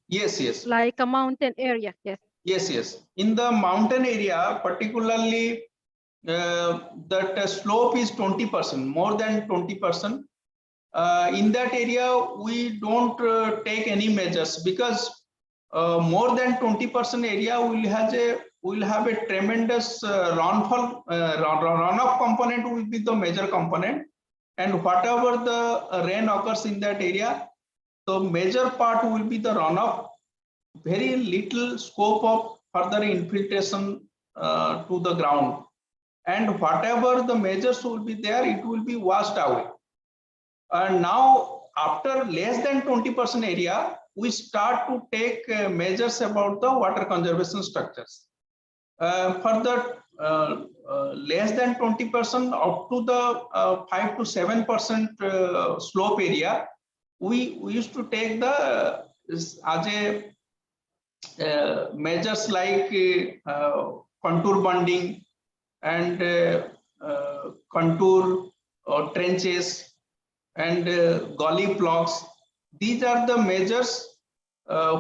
Yes, yes. like a mountain area. Yes. Yes, yes. In the mountain area, particularly that slope is 20%, more than 20%. In that area, we don't take any measures because more than 20% area will have a tremendous runoff component will be the major component, and whatever the rain occurs in that area, the major part will be the runoff. Very little scope of further infiltration to the ground, and whatever the measures will be there, it will be washed away. And now after less than 20% area, we start to take measures about the water conservation structures. For the less than 20% up to the 5 to 7% slope area, we used to take the as a measures like contour bunding and contour trenches and gully blocks. These are the measures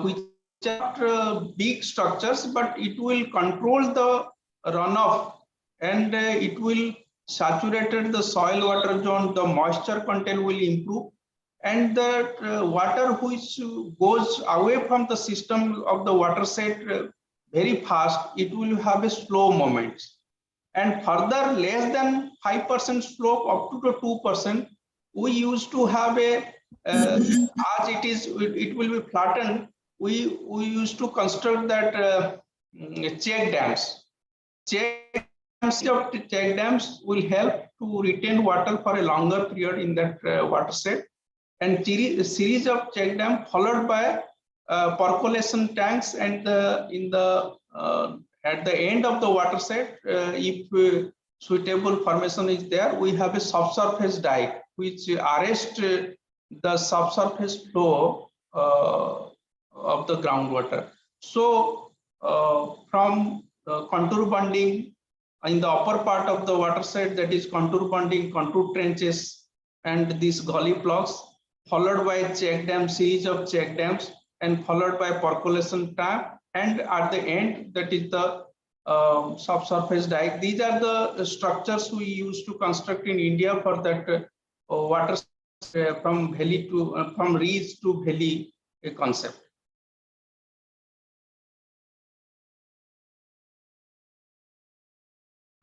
which are big structures, but it will control the runoff, and it will saturate the soil water zone, the moisture content will improve, and the water which goes away from the system of the watershed very fast, it will have a slow movement. And further, less than 5% slope up to the 2%, we used to have a as it is, it will be flattened. We used to construct that check dams. Check dams will help to retain water for a longer period in that watershed, and a series of check dam followed by percolation tanks, and in the at the end of the watershed, if suitable formation is there, we have a subsurface dike which arrests the subsurface flow of the groundwater. So from contour bunding in the upper part of the watershed, that is contour bunding, contour trenches, and these gully blocks, followed by check dam, series of check dams, and followed by percolation tank, and at the end, that is the subsurface dike. These are the structures we used to construct in India for that water from valley to from ridge to valley concept.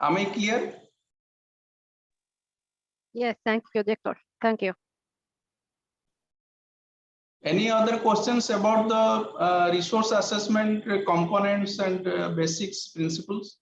Am I clear? Yes, thank you, Doctor. Thank you. Any other questions about the resource assessment components and basics principles?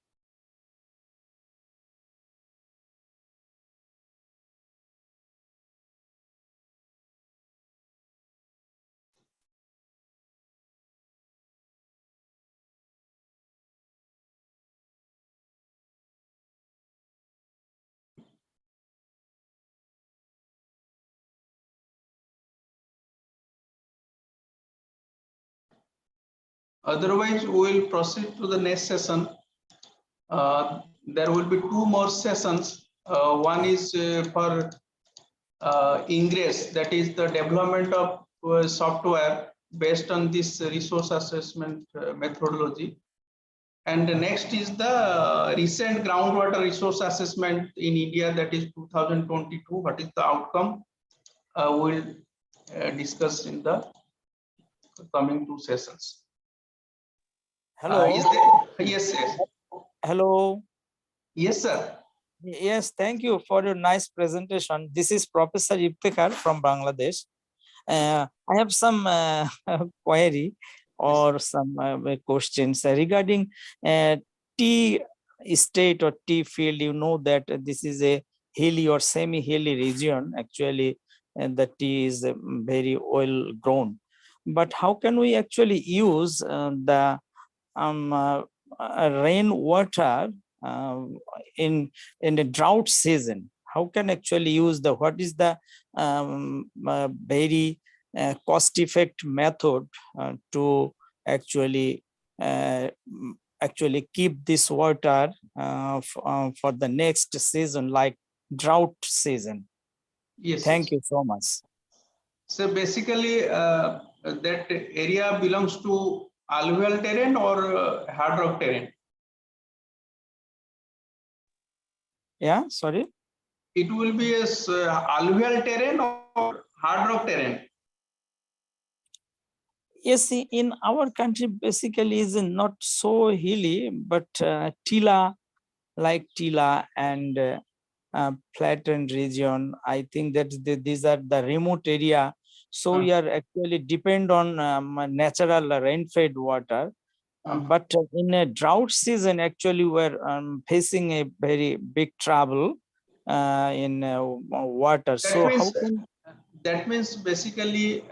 Otherwise, we will proceed to the next session. There will be two more sessions. One is for Ingress, that is the development of software based on this resource assessment methodology. And the next is the recent groundwater resource assessment in India, that is 2022. What is the outcome? We'll discuss in the coming two sessions. Hello. Yes, yes. Hello. Yes, sir. Yes, thank you for your nice presentation. This is Professor Iftikhar from Bangladesh. I have some query or some questions regarding tea state or tea field. You know that this is a hilly or semi-hilly region. Actually, and the tea is very well grown. But how can we actually use the rainwater in the drought season? How can actually use the, what is the very cost-effective method to actually keep this water for the next season, like drought season? Yes. Thank you so much. So basically, that area belongs to alluvial terrain or hard rock terrain? Yeah, sorry. It will be a alluvial terrain or hard rock terrain? Yes, in our country basically is not so hilly, but Tila, like Tila and flattened region, I think that these are the remote area. So we are actually depend on natural rain-fed water. But in a drought season, actually we're facing a very big trouble in water. So how can that means basically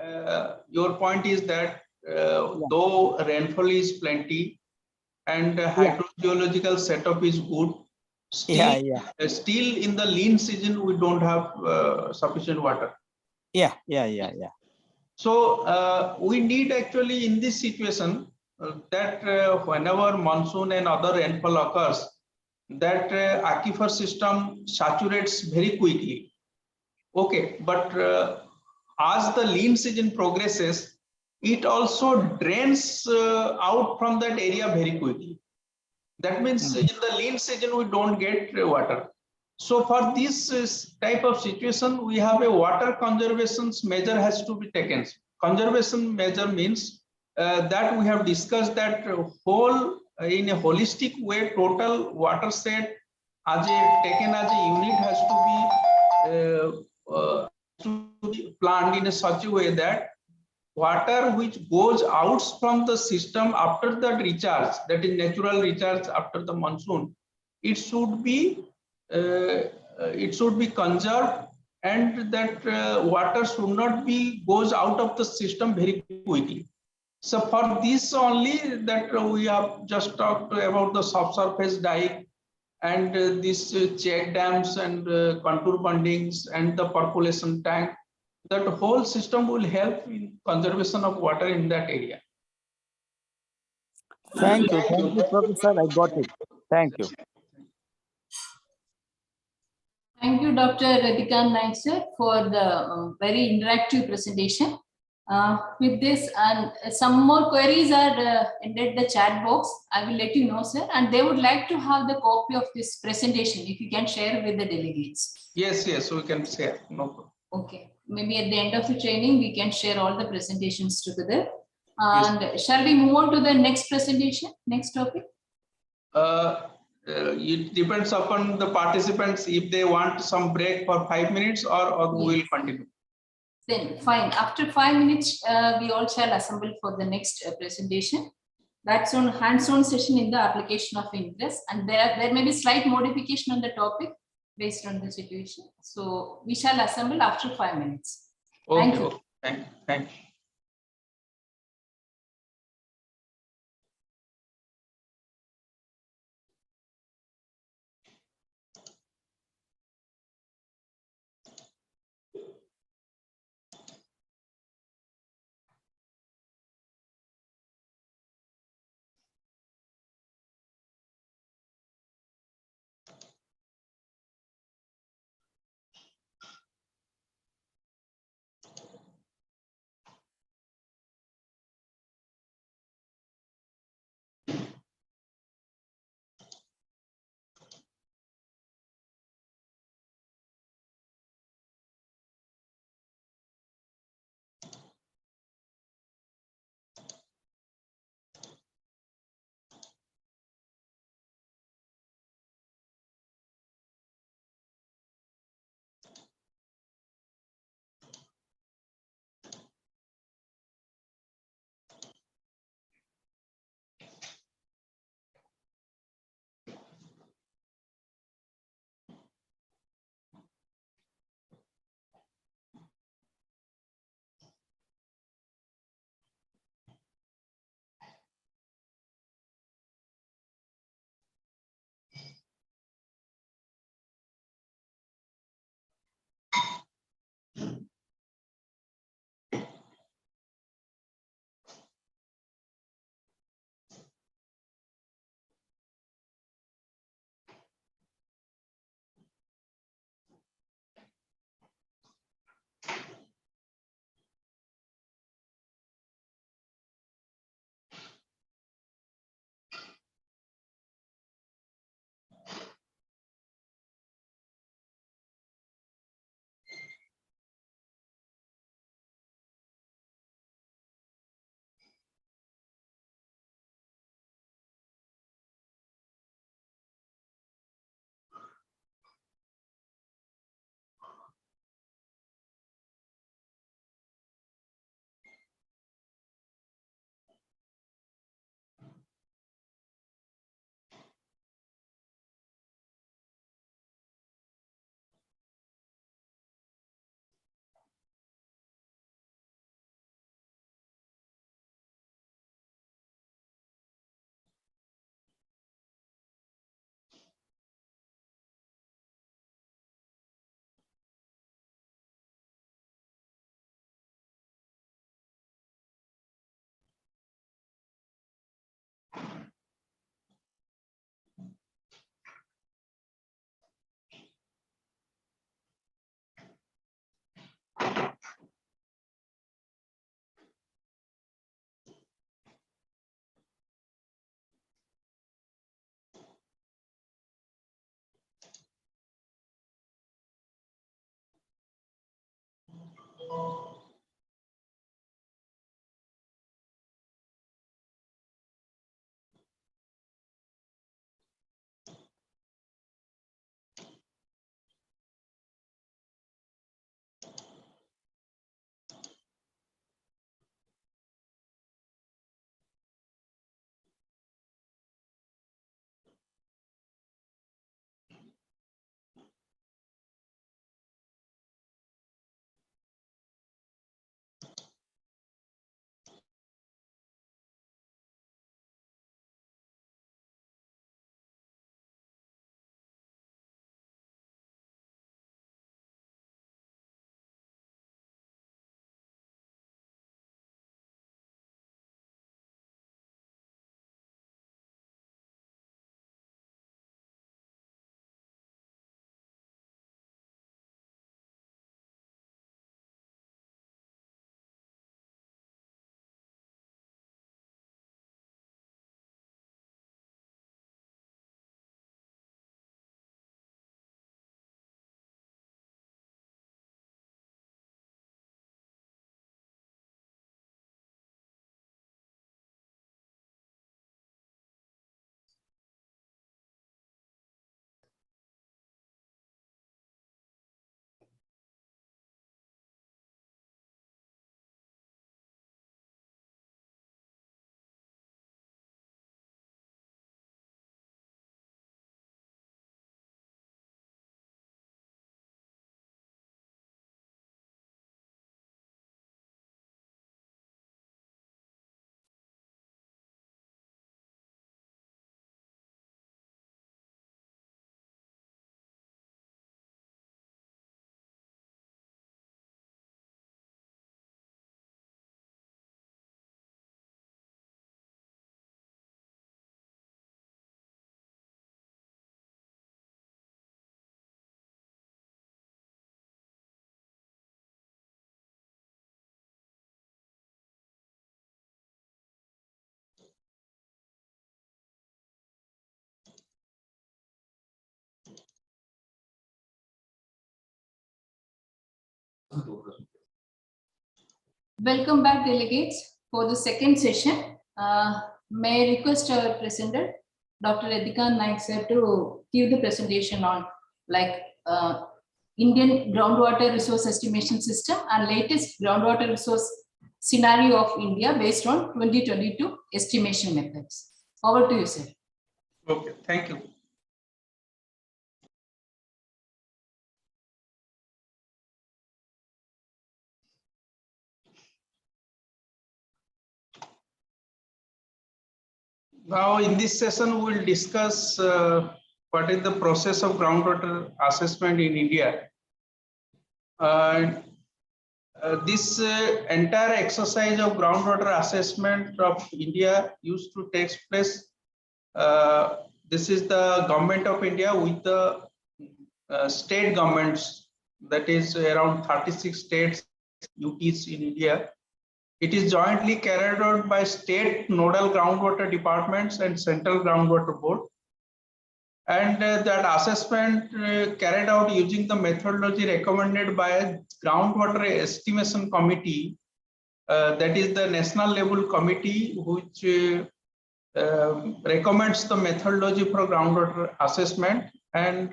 your point is that though rainfall is plenty and hydrogeological setup is good, still, still in the lean season we don't have sufficient water. Yeah. So we need actually in this situation that whenever monsoon and other rainfall occurs, that aquifer system saturates very quickly. Okay, but as the lean season progresses, it also drains out from that area very quickly. That means in the lean season, we don't get water. So for this type of situation, we have a water conservation measure has to be taken. Conservation measure means that we have discussed that whole in a holistic way, total watershed as a taken as a unit has to be planned in a such a way that water which goes out from the system after that recharge, that is natural recharge after the monsoon, it should be conserved, and that water should not be goes out of the system very quickly. So for this only that we have just talked about the subsurface dike and these check dams and contour bundings and the percolation tank, that whole system will help in conservation of water in that area. Thank you, Professor. I got it. Thank you. Thank you, Dr. Radhika Naik, sir, for the very interactive presentation. With this, and some more queries are in the chat box. I will let you know, sir. And they would like to have the copy of this presentation, if you can share with the delegates. Yes, we can share. No problem. Okay. Maybe at the end of the training, we can share all the presentations together. And shall we move on to the next presentation, next topic? It depends upon the participants if they want some break for 5 minutes or we will continue. Then fine. After 5 minutes, we all shall assemble for the next presentation. That's on hands-on session in the application of INGRESS, and there may be slight modification on the topic based on the situation. So we shall assemble after 5 minutes. Okay. Thank you. Thank you. Welcome back, delegates, for the second session. May I request our presenter, Dr. Edhikant Naik sir, to give the presentation on Indian groundwater resource estimation system and latest groundwater resource scenario of India based on 2022 estimation methods. Over to you, sir. Okay, thank you. Now, in this session, we will discuss what is the process of groundwater assessment in India. This entire exercise of groundwater assessment of India used to take place. This is the government of India with the state governments, that is around 36 states, UTs in India. It is jointly carried out by state nodal groundwater departments and central groundwater board. And that assessment carried out using the methodology recommended by a groundwater estimation committee, that is the national level committee which recommends the methodology for groundwater assessment, and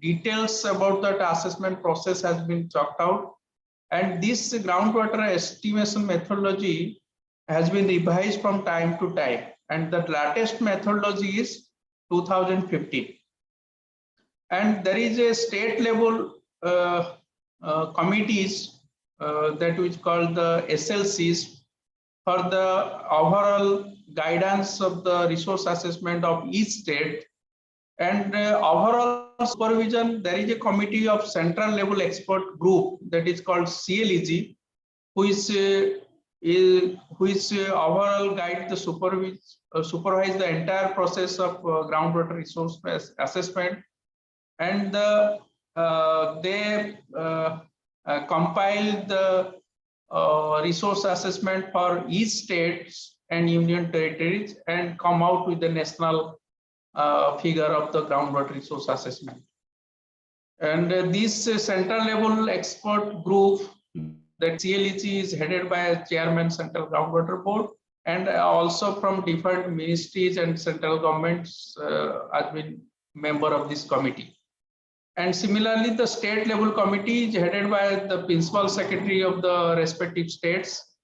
details about that assessment process has been chalked out. And this groundwater estimation methodology has been revised from time to time, and the latest methodology is 2015. And there is a state level committees that is called the SLCs for the overall guidance of the resource assessment of each state. And overall supervision, there is a committee of central level expert group that is called CLEG, which overall guide the supervise the entire process of groundwater resource assessment. And they compile the resource assessment for each states and union territories and come out with the national figure of the groundwater resource assessment. And this central level expert group, that CLEG, is headed by a chairman central groundwater board, and also from different ministries and central governments has been member of this committee. And similarly, the state level committee is headed by the principal secretary of the respective states,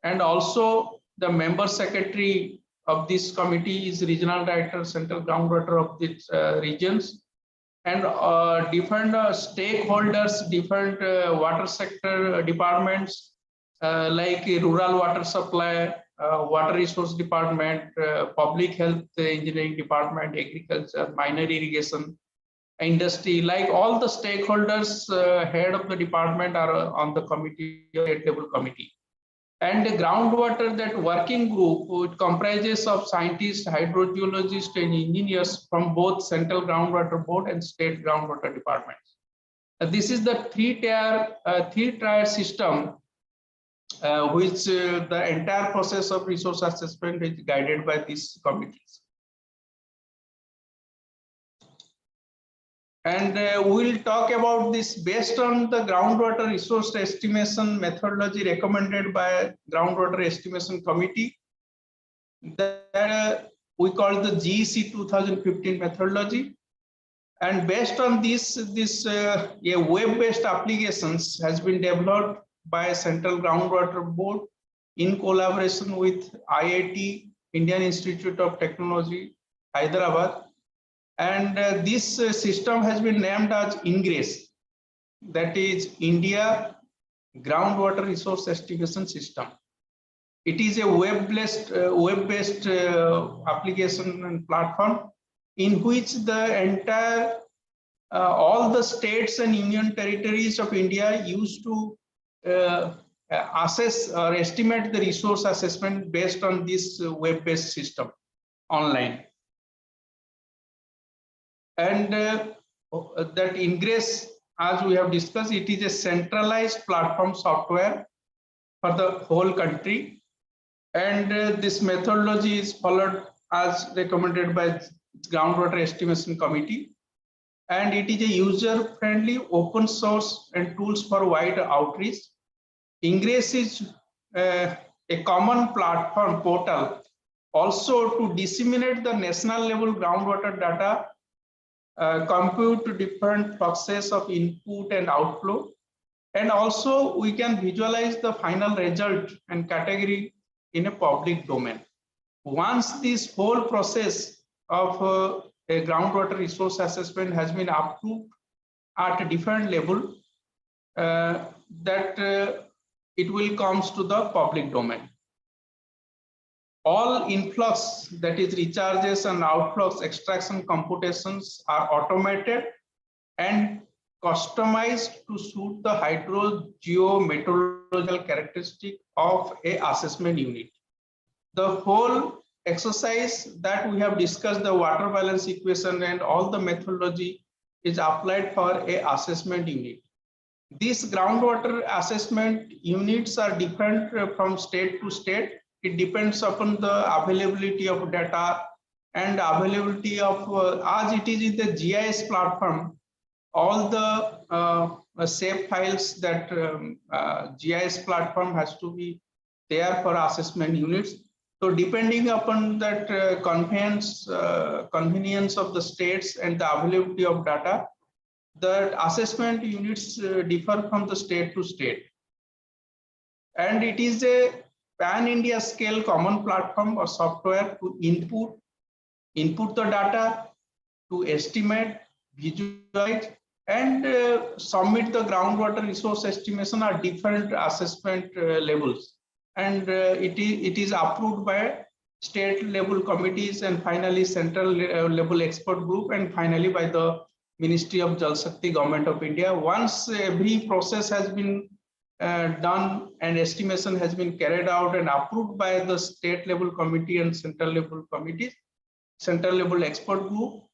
and also the member secretary of this committee is regional director, central groundwater of these regions, and different stakeholders, different water sector departments like rural water supply, water resource department, public health engineering department, agriculture, minor irrigation, industry, like all the stakeholders, head of the department are on the committee, state level committee. And the groundwater, that working group, which comprises of scientists, hydrogeologists, and engineers from both central groundwater board and state groundwater departments. This is the three-tier system, which the entire process of resource assessment is guided by these committees. And we will talk about this based on the groundwater resource estimation methodology recommended by groundwater estimation committee that we call the GEC 2015 methodology. And based on this a web-based applications has been developed by Central Groundwater Board in collaboration with IIT, Indian Institute of Technology, Hyderabad. And this system has been named as INGRESS, that is India Groundwater Resource Estimation System. It is a web-based application and platform in which the entire all the states and union territories of India used to assess or estimate the resource assessment based on this web-based system online. And that INGRESS, as we have discussed, it is a centralized platform software for the whole country. And this methodology is followed as recommended by Groundwater Estimation Committee. and it is a user-friendly, open source and tools for wide outreach. Ingress is a common platform portal also to disseminate the national level groundwater data, compute different fluxes of input and outflow, and also we can visualize the final result and category in a public domain. Once this whole process of a groundwater resource assessment has been approved at a different level, it will comes to the public domain. All influx, that is recharges and outflux extraction computations, are automated and customized to suit the hydrogeometeorological characteristic of a assessment unit. The whole exercise that we have discussed, the water balance equation and all the methodology, is applied for a assessment unit. These groundwater assessment units are different from state to state. It depends upon the availability of data and availability of, as it is in the GIS platform, all the shape files that GIS platform has to be there for assessment units. So depending upon that convenience of the states and the availability of data, the assessment units differ from the state to state. And it is a pan-India scale common platform or software to input the data, to estimate, visualize, and submit the groundwater resource estimation at different assessment levels. And it is approved by state level committees, and finally central level expert group, and finally by the Ministry of Jal Shakti, Government of India. Once every process has been done and estimation has been carried out and approved by the state level committee and central level committees, central level expert group,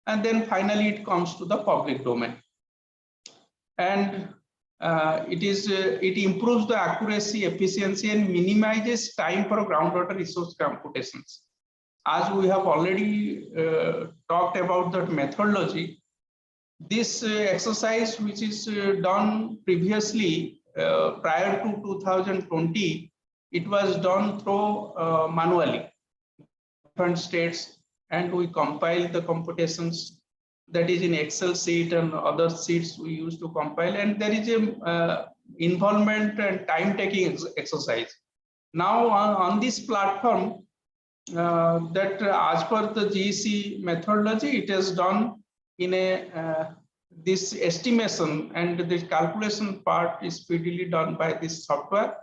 and then finally it comes to the public domain. And it improves the accuracy, efficiency, and minimizes time for groundwater resource computations. As we have already talked about that methodology, this exercise, which is done previously prior to 2020, it was done through manually, different states, and we compile the computations, that is in Excel sheet and other sheets we used to compile, and there is a involvement and time-taking exercise. Now on this platform, that as per the GEC methodology, it is done in a this estimation and the calculation part is speedily done by this software,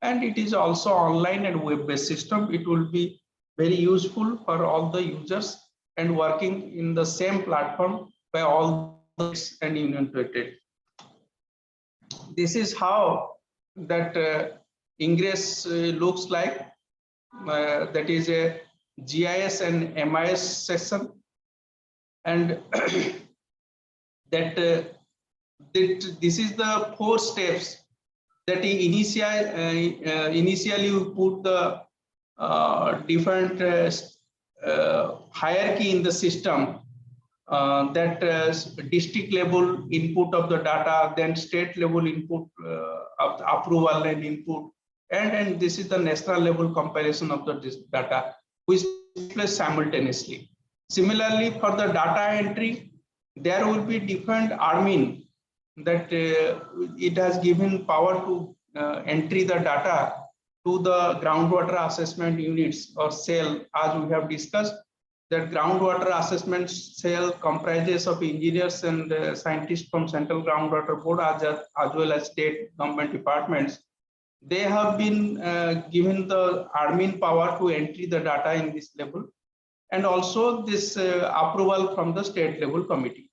and it is also online and web-based system. It will be very useful for all the users and working in the same platform by all the states and union territory. This is how that Ingress looks like. That is a GIS and MIS section, and that this is the 4 steps that initially you put the different hierarchy in the system, that district level input of the data, then state level input of the approval and input, and this is the national level comparison of the data, which is placed simultaneously. Similarly, for the data entry, there will be different admin that it has given power to entry the data to the groundwater assessment units or cell. As we have discussed, that groundwater assessment cell comprises of engineers and scientists from Central Groundwater Board as well as state government departments. They have been given the admin power to entry the data in this level, and also this approval from the state level committee.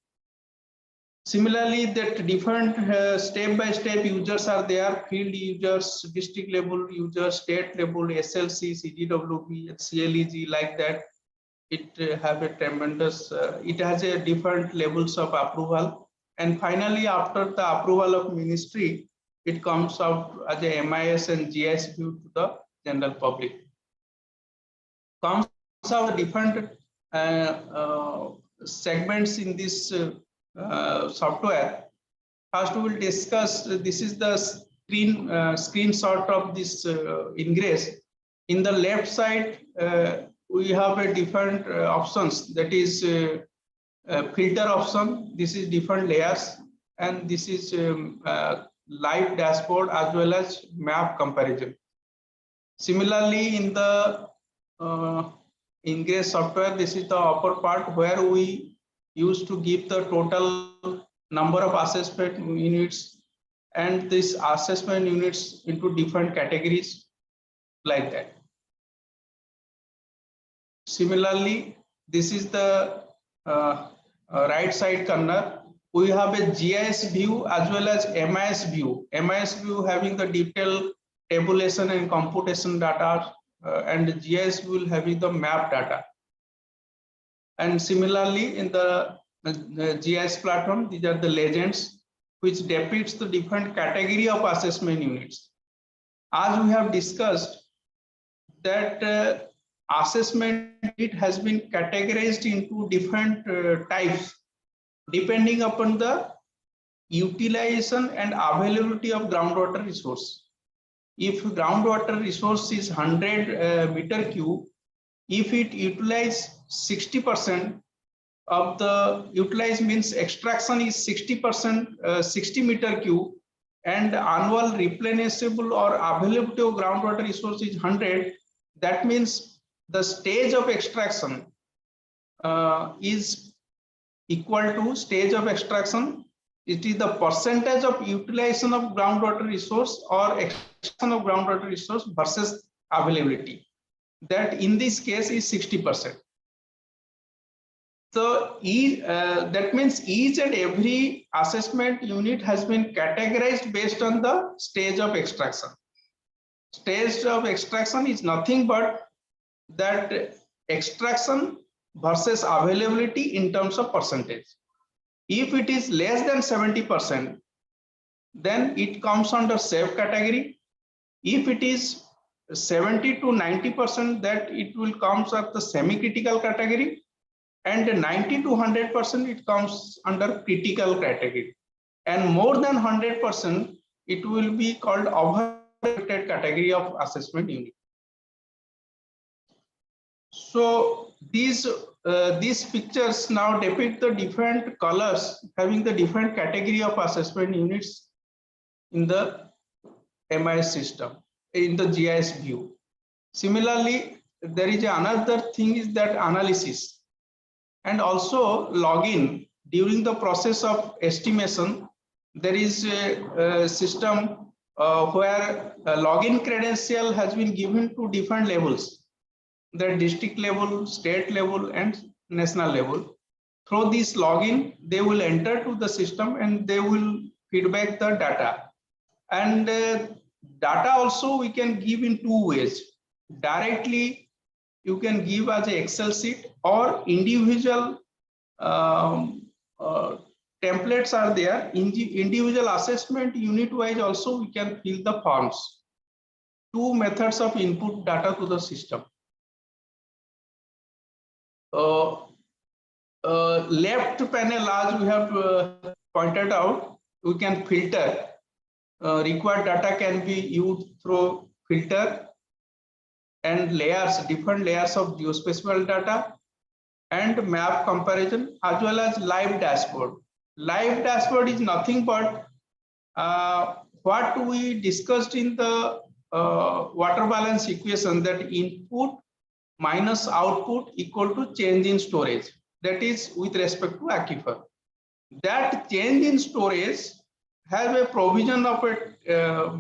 Similarly, that different step-by-step users are there: field users, district level users, state level, SLC, CGWB, CLEG, like that. It have a tremendous, it has a different levels of approval. And finally, after the approval of ministry, it comes out as a MIS and GIS view to the general public. Comes out different segments in this software. First, we will discuss. This is the screenshot of this ingress. In the left side, we have a different options. That is filter option. This is different layers, and this is live dashboard as well as map comparison. Similarly, in the ingress software, this is the upper part where we used to give the total number of assessment units and this assessment units into different categories like that. Similarly, this is the right side corner. We have a GIS view as well as MIS view. MIS view having the detailed tabulation and computation data, and the GIS will having the map data. And similarly, in the GIS platform, these are the legends which depicts the different category of assessment units. As we have discussed that assessment, it has been categorized into different types depending upon the utilization and availability of groundwater resource. If groundwater resource is 100 meter cube, if it utilize 60% of the utilize means extraction is 60%, 60 meter cube, and annual replenishable or availability of groundwater resource is 100, that means the stage of extraction is equal to stage of extraction. It is the percentage of utilization of groundwater resource or extraction of groundwater resource versus availability. That in this case is 60%. So that means each and every assessment unit has been categorized based on the stage of extraction. Stage of extraction is nothing but that extraction versus availability in terms of percentage. If it is less than 70%, then it comes under safe category. If it is 70 to 90%, that it will comes at the semi-critical category, and 90 to 100% it comes under critical category, and more than 100% it will be called overrated category of assessment unit. So these pictures now depict the different colors having the different category of assessment units in the MIS system, in the GIS view. Similarly, there is another thing is that analysis and also login. During the process of estimation, there is a system where a login credential has been given to different levels, the district level, state level, and national level. Through this login, they will enter to the system and they will feedback the data. And data also we can give in two ways. Directly, you can give as an Excel sheet, or individual templates are there. Individual assessment unit wise also we can fill the forms. Two methods of input data to the system. Left panel, as we have pointed out, we can filter. Required data can be used through filter and layers, different layers of geospatial data, and map comparison, as well as live dashboard. Live dashboard is nothing but what we discussed in the water balance equation, that input minus output equal to change in storage. That is with respect to aquifer. That change in storage has a provision of a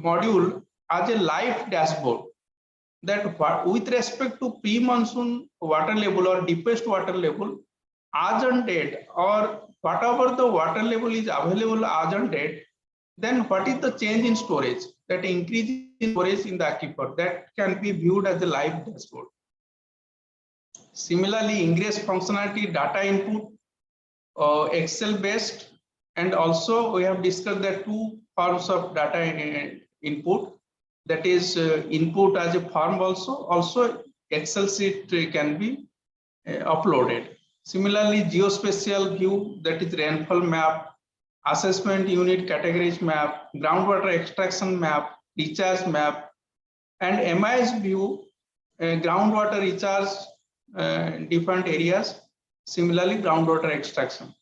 module as a live dashboard, that with respect to pre-monsoon water level or deepest water level, as on date, or whatever the water level is available as on date, then what is the change in storage, that increase in storage in the aquifer, that can be viewed as a live dashboard. Similarly, ingress functionality, data input, Excel based, and also we have discussed the two forms of data input. That is input as a form also Excel sheet can be uploaded. Similarly, geospatial view, that is rainfall map, assessment unit categories map, groundwater extraction map, recharge map, and MIS view, groundwater recharge different areas. Similarly, groundwater extraction.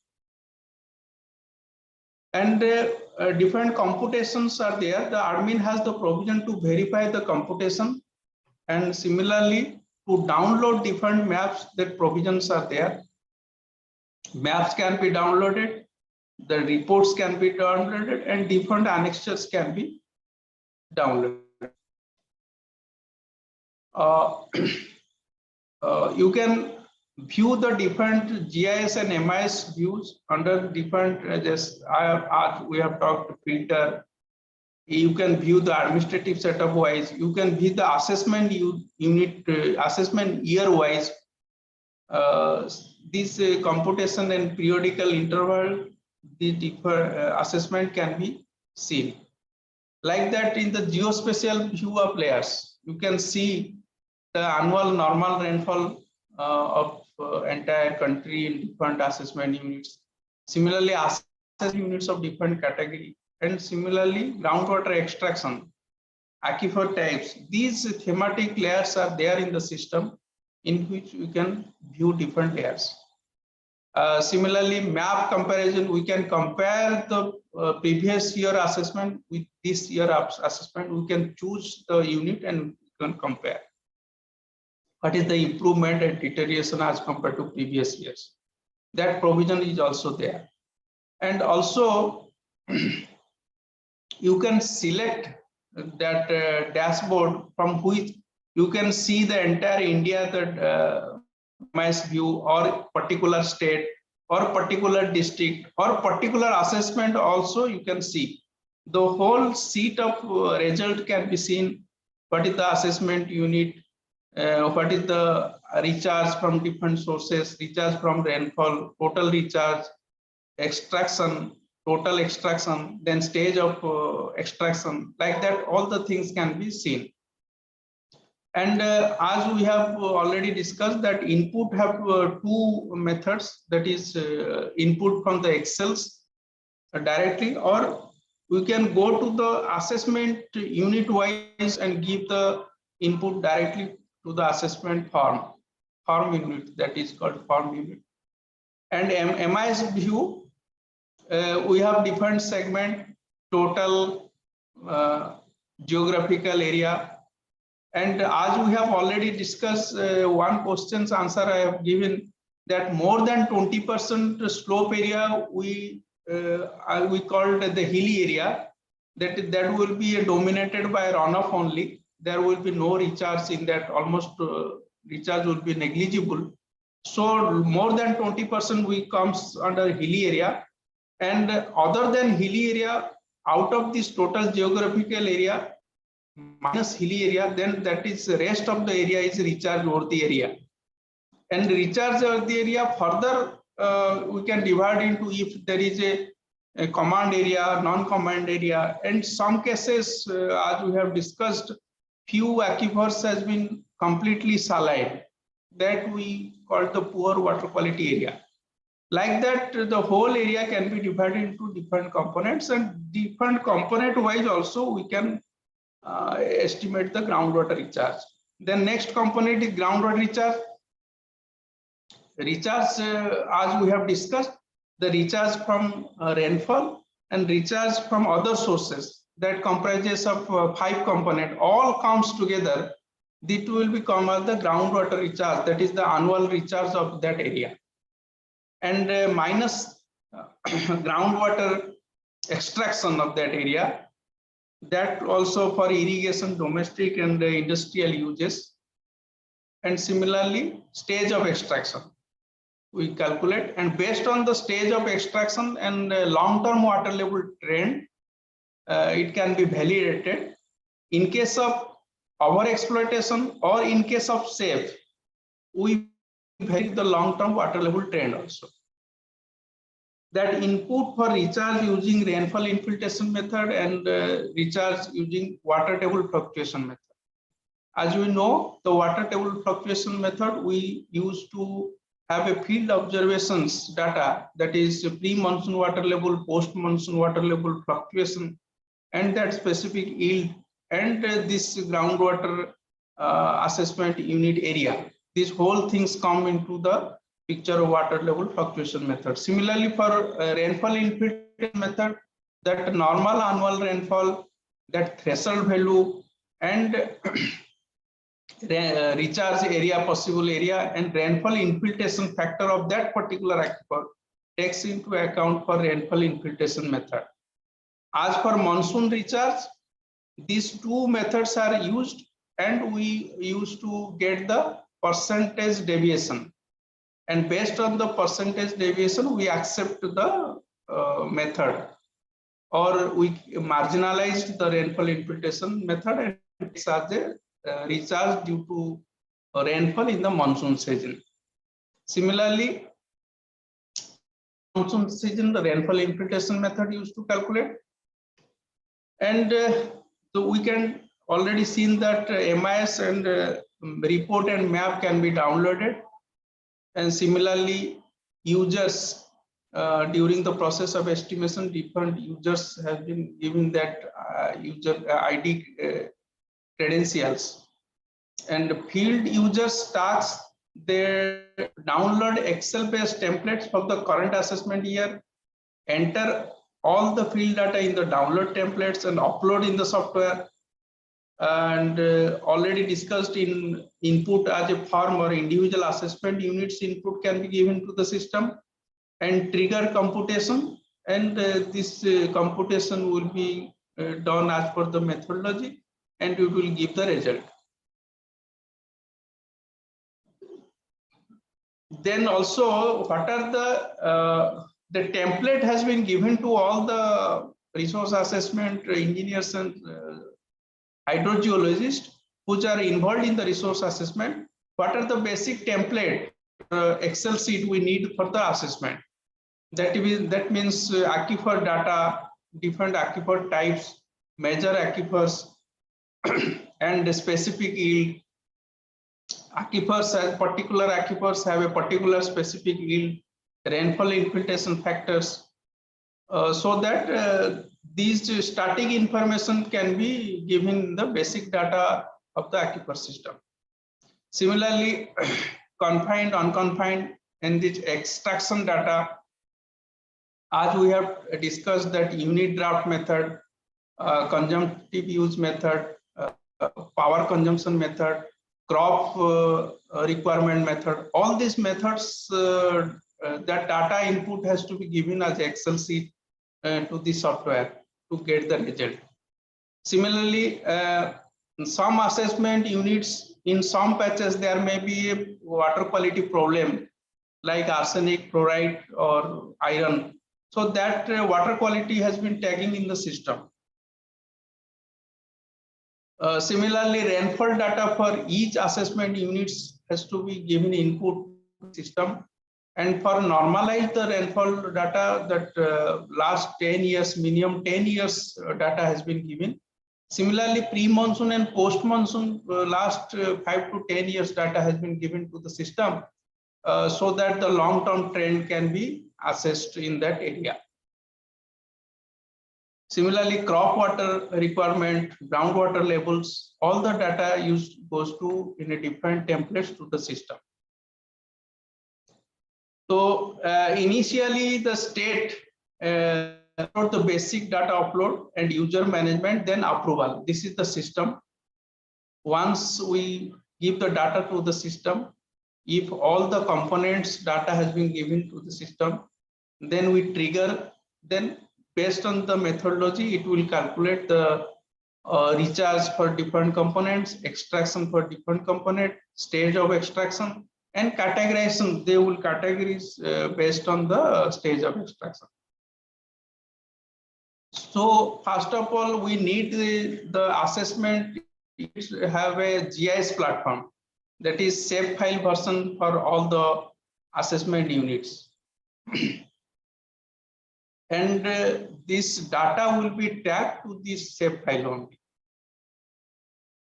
And different computations are there. The admin has the provision to verify the computation, and similarly to download different maps, that provisions are there. Maps can be downloaded, the reports can be downloaded, and different annexures can be downloaded. You can view the different GIS and MIS views under different, we have talked filter. You can view the administrative setup wise. You can view the assessment unit, assessment year wise. This computation and periodical interval, the different assessment can be seen. Like that, in the geospatial view of layers, you can see the annual normal rainfall of entire country in different assessment units. Similarly, assessment units of different category, and similarly groundwater extraction, aquifer types. These thematic layers are there in the system, in which you can view different layers. Similarly, map comparison, we can compare the previous year assessment with this year assessment. We can choose the unit and we can compare what is the improvement and deterioration as compared to previous years. That provision is also there. And also you can select that dashboard from which you can see the entire India, that MIS view, or particular state or particular district or particular assessment. Also you can see the whole sheet of result can be seen. What is the assessment unit, what is the recharge from different sources, recharge from rainfall, total recharge, extraction, total extraction, then stage of extraction. Like that, all the things can be seen. And as we have already discussed, that input have two methods, that is input from the Excels directly, or we can go to the assessment unit wise and give the input directly to the assessment form unit, that is called form unit. And MIS view, we have different segment, total, geographical area. And as we have already discussed, one question's answer I have given, that more than 20% slope area we called the hilly area, that will be dominated by runoff only. There will be no recharge in that, almost recharge will be negligible. So more than 20% we comes under hilly area, and other than hilly area, out of this total geographical area minus hilly area, then that is the rest of the area is recharge worthy area. And recharge worthy area further we can divide into if there is a command area, non-command area, and some cases as we have discussed, few aquifers has been completely saline, that we call the poor water quality area. Like that, the whole area can be divided into different components, and different component wise also we can estimate the groundwater recharge. The next component is groundwater recharge. Recharge, as we have discussed, the recharge from rainfall and recharge from other sources, that comprises of 5 components, all comes together. It will become as the groundwater recharge, that is the annual recharge of that area. And minus groundwater extraction of that area, that also for irrigation, domestic and industrial uses. And similarly, stage of extraction we calculate, and based on the stage of extraction and long-term water level trend, it can be validated. In case of overexploitation or in case of safe, we vary the long-term water level trend also. That input for recharge using rainfall infiltration method and recharge using water table fluctuation method. As we know, the water table fluctuation method we use to have a field observations data, that is pre-monsoon water level, post-monsoon water level fluctuation, and that specific yield, and this groundwater assessment unit area. These whole things come into the picture of water level fluctuation method. Similarly, for rainfall infiltration method, that normal annual rainfall, that threshold value, and recharge area, possible area, and rainfall infiltration factor of that particular aquifer takes into account for rainfall infiltration method. As for monsoon recharge, these two methods are used, and we used to get the percentage deviation. And based on the percentage deviation, we accept the method, or we marginalized the rainfall infiltration method and it's as a recharge due to rainfall in the monsoon season. Similarly, monsoon season, the rainfall infiltration method used to calculate. And so we can already seen that MIS and report and map can be downloaded. And similarly, users during the process of estimation, different users have been given that user ID credentials. And field users tasks, they download Excel-based templates for the current assessment year, enter all the field data in the download templates and upload in the software. And already discussed in input as a form or individual assessment units input can be given to the system and trigger computation, and this computation will be done as per the methodology and it will give the result. Then also, what are the template has been given to all the resource assessment engineers and hydrogeologists which are involved in the resource assessment. What are the basic template Excel sheet we need for the assessment? That means aquifer data, different aquifer types, major aquifers, and the specific yield. Aquifers, as particular aquifers have a particular specific yield, rainfall infiltration factors, so that these static information can be given the basic data of the aquifer system. Similarly, confined, unconfined, and this extraction data, as we have discussed that unit draft method, conjunctive use method, power consumption method, crop requirement method, all these methods, that data input has to be given as Excel sheet to the software to get the result. Similarly, some assessment units, in some patches there may be a water quality problem like arsenic, chloride, or iron. So that water quality has been tagging in the system. Similarly, rainfall data for each assessment units has to be given input system. And for normalize the rainfall data, that last 10 years, minimum 10 years data has been given. Similarly, pre-monsoon and post-monsoon, last 5 to 10 years data has been given to the system, so that the long-term trend can be assessed in that area. Similarly, crop water requirement, groundwater levels, all the data used goes to in a different templates to the system. So initially the state for the basic data upload and user management, then approval. This is the system. Once we give the data to the system, if all the components data has been given to the system, then we trigger, then based on the methodology, it will calculate the recharge for different components, extraction for different component, stage of extraction, and categorization. They will categorize based on the stage of extraction. So first of all, we need the assessment to have a GIS platform, that is shapefile version for all the assessment units. And this data will be tagged to this shapefile only.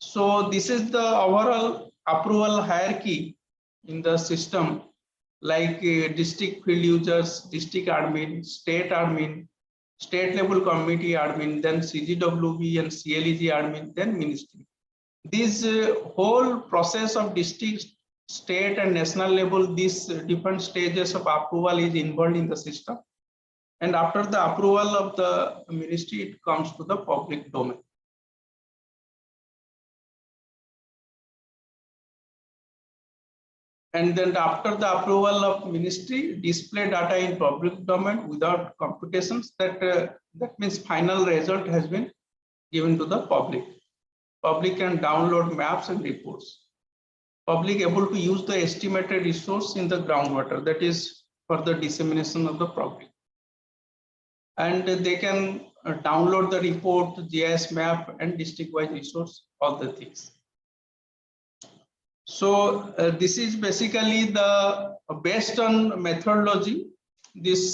So this is the overall approval hierarchy in the system. like district field users, district admin, state admin, state level committee admin, then CGWB and CLEG admin, then ministry. This whole process of district, state and national level, these different stages of approval is involved in the system. And after the approval of the ministry, it comes to the public domain. And then after the approval of ministry, display data in public domain without computations, that means final result has been given to the public. Public can download maps and reports. Public able to use the estimated resource in the groundwater, that is for the dissemination of the public. And they can download the report, GIS map and district-wise resource, all the things. So this is basically the based on methodology, this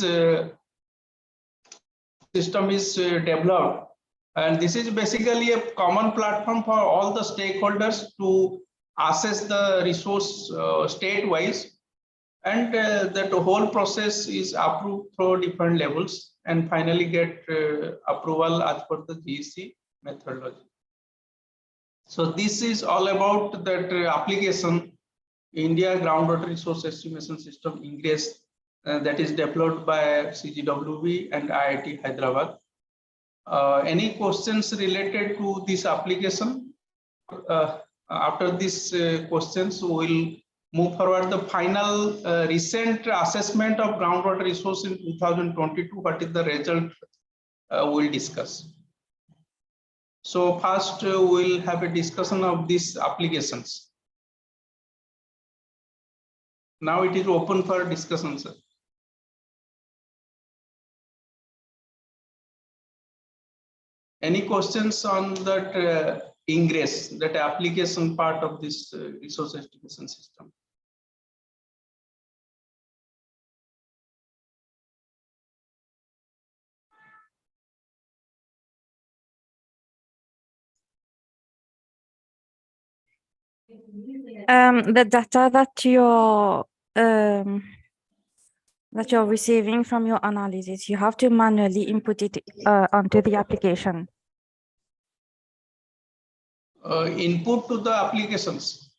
system is developed. And this is basically a common platform for all the stakeholders to assess the resource state-wise. And that whole process is approved through different levels and finally get approval as per the GEC methodology. So this is all about that application, India Groundwater Resource Estimation System, INGRESS, that is developed by CGWB and IIT Hyderabad. Any questions related to this application? After these questions, we will move forward. The final recent assessment of groundwater resource in 2022, what is the result, we'll discuss. So first we'll have a discussion of these applications. Now it is open for discussion, sir. Any questions on that INGRESS, that application part of this resource estimation system? The data that you're receiving from your analysis, you have to manually input it onto the application. Input to the applications.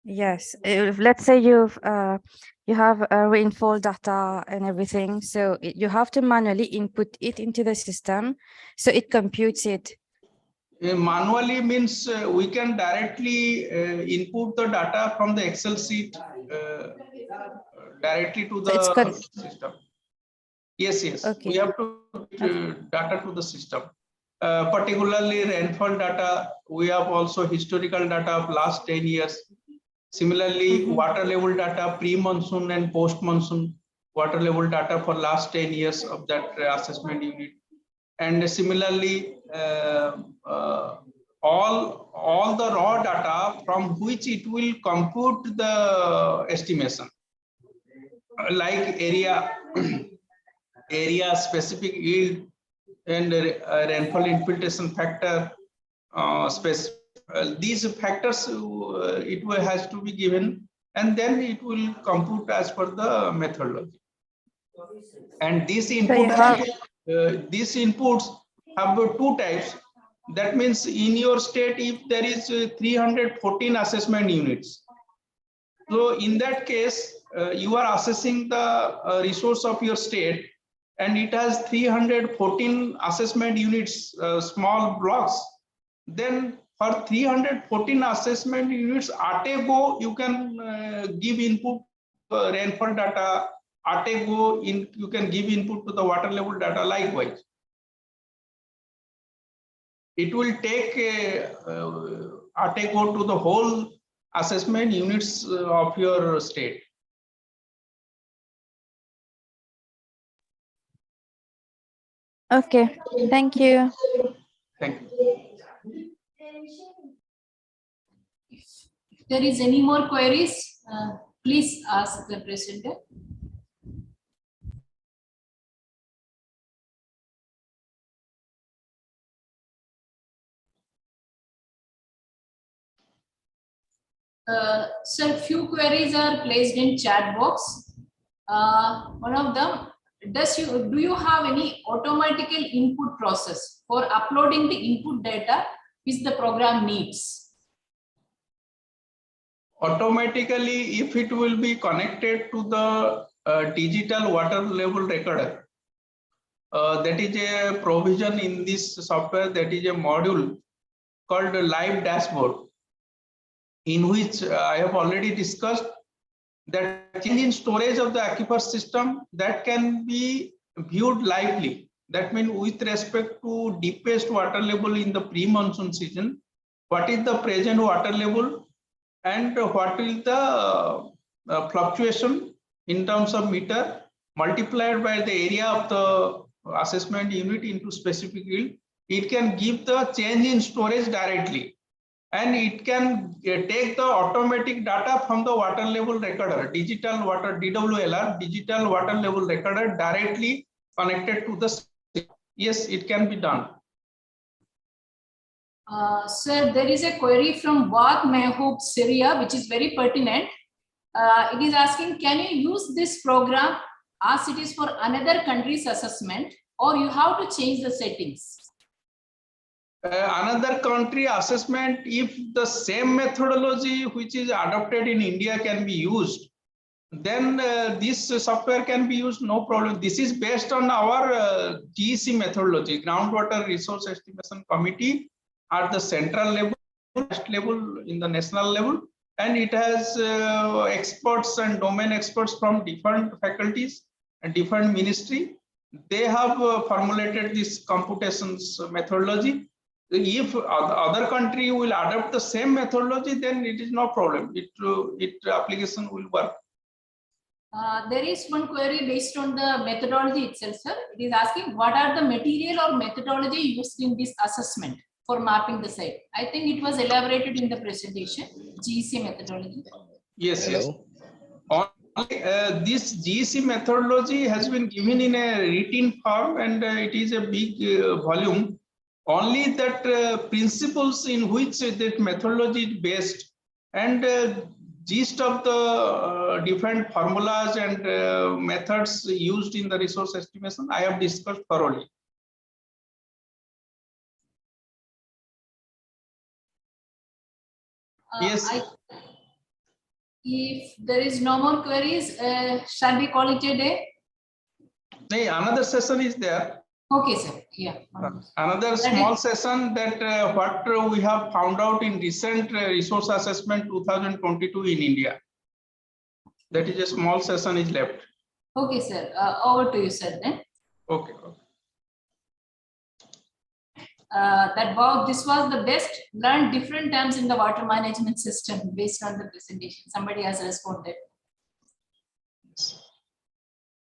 Yes, if, let's say you have rainfall data and everything, so you have to manually input it into the system, so it computes it. Manually means we can directly input the data from the Excel sheet directly to the system. Yes, yes. Okay. We have to put data to the system. Particularly rainfall data, we have also historical data of last 10 years. Similarly, water level data, pre-monsoon and post-monsoon water level data for last 10 years of that assessment unit. And similarly, all the raw data from which it will compute the estimation, like area specific yield and rainfall infiltration factor, these factors it has to be given, and then it will compute as per the methodology. And this input, these inputs have two types. That means in your state, if there is 314 assessment units, so in that case, you are assessing the resource of your state, and it has 314 assessment units, small blocks. Then for 314 assessment units, at a go, you can give input rainfall data. At a go, you can give input to the water level data likewise. It will take at a go to the whole assessment units of your state. Okay, thank you. Thank you. If there is any more queries, please ask the presenter. Sir, few queries are placed in chat box. One of them, do you have any automatical input process for uploading the input data which the program needs? Automatically, if it will be connected to the digital water level recorder, that is a provision in this software, that is a module called a live dashboard, in which I have already discussed that change in storage of the aquifer system that can be viewed lively. That means with respect to deepest water level in the pre-monsoon season, what is the present water level and what is the fluctuation in terms of meter multiplied by the area of the assessment unit into specific yield. It can give the change in storage directly, and it can take the automatic data from the water level recorder, digital water DWLR, digital water level recorder, directly connected to the system. Yes, it can be done. Sir, there is a query from Wad Mehboob, Syria, which is very pertinent. It is asking, can you use this program as it is for another country's assessment, or you have to change the settings? Another country assessment, if the same methodology which is adopted in India can be used, then this software can be used, no problem. This is based on our GEC methodology, Groundwater Resource Estimation Committee, at the central level, in the national level, and it has experts and domain experts from different faculties and different ministry. They have formulated this computations methodology. If other country will adopt the same methodology, then it is no problem. It application will work. There is one query based on the methodology itself, sir. It is asking, what are the material or methodology used in this assessment for mapping the site? I think it was elaborated in the presentation, GEC methodology. Yes, hello. Yes. This GEC methodology has been given in a written form, and it is a big volume. Only that principles in which that methodology is based, and gist of the different formulas and methods used in the resource estimation, I have discussed thoroughly. Yes. If there is no more queries, shall we call it a day? No, another session is there. Okay, sir. Yeah. Another small session, that what we have found out in recent resource assessment 2022 in India. That is a small session is left. Okay, sir. Over to you, sir. Then. Okay. This was the best. Learned different terms in the water management system based on the presentation. Somebody has responded.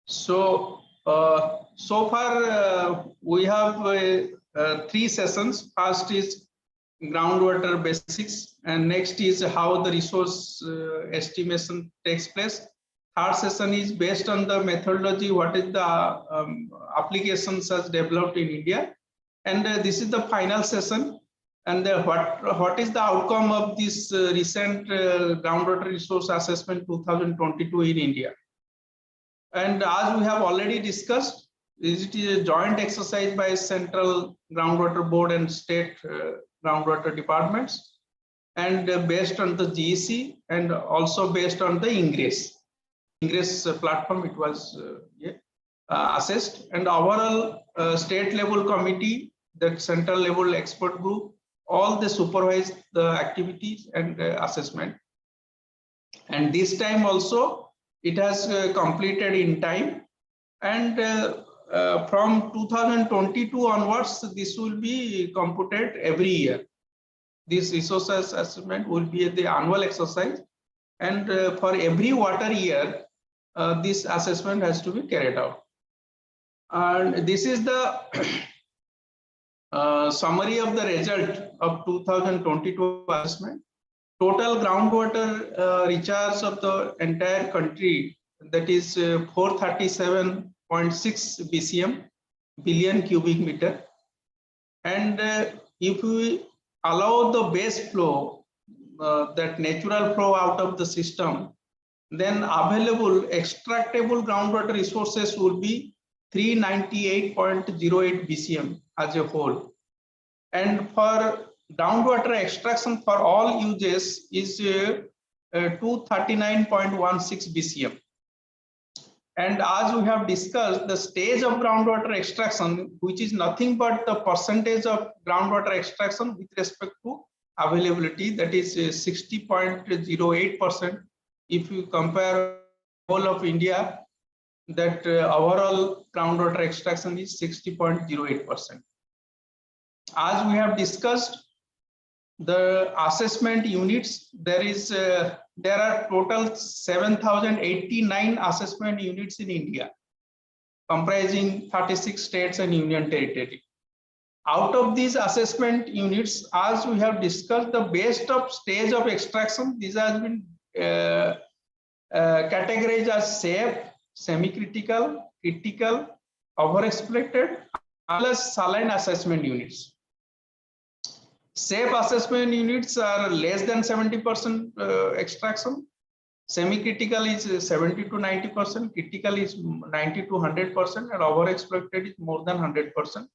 So. So far, we have 3 sessions. First is groundwater basics, and next is how the resource estimation takes place. Third session is based on the methodology, what is the applications as developed in India, and this is the final session. And what is the outcome of this recent groundwater resource assessment 2022 in India. And as we have already discussed, it is a joint exercise by Central Groundwater Board and state groundwater departments, and based on the GEC and also based on the Ingress platform, it was assessed. And overall state level committee, that central level expert group, all they supervise the activities and assessment. And this time also, it has completed in time, and from 2022 onwards, this will be computed every year. This resource assessment will be the annual exercise, and for every water year, this assessment has to be carried out. And this is the summary of the result of 2022 assessment. Total groundwater recharge of the entire country, that is 437.6 BCM, billion cubic meter. And if we allow the base flow, that natural flow out of the system, then available extractable groundwater resources will be 398.08 BCM as a whole. And for groundwater extraction for all uses is 239.16 BCM. And as we have discussed, the stage of groundwater extraction, which is nothing but the percentage of groundwater extraction with respect to availability, that is 60.08%. If you compare whole of India, that overall groundwater extraction is 60.08%. As we have discussed, the assessment units, there are total 7,089 assessment units in India, comprising 36 states and union territory. Out of these assessment units, as we have discussed, the best of stage of extraction, these has been categorized as safe, semi-critical, critical, overexploited, plus saline assessment units. Safe assessment units are less than 70% extraction. Semi-critical is 70 to 90%, critical is 90 to 100%, and overexploited is more than 100%.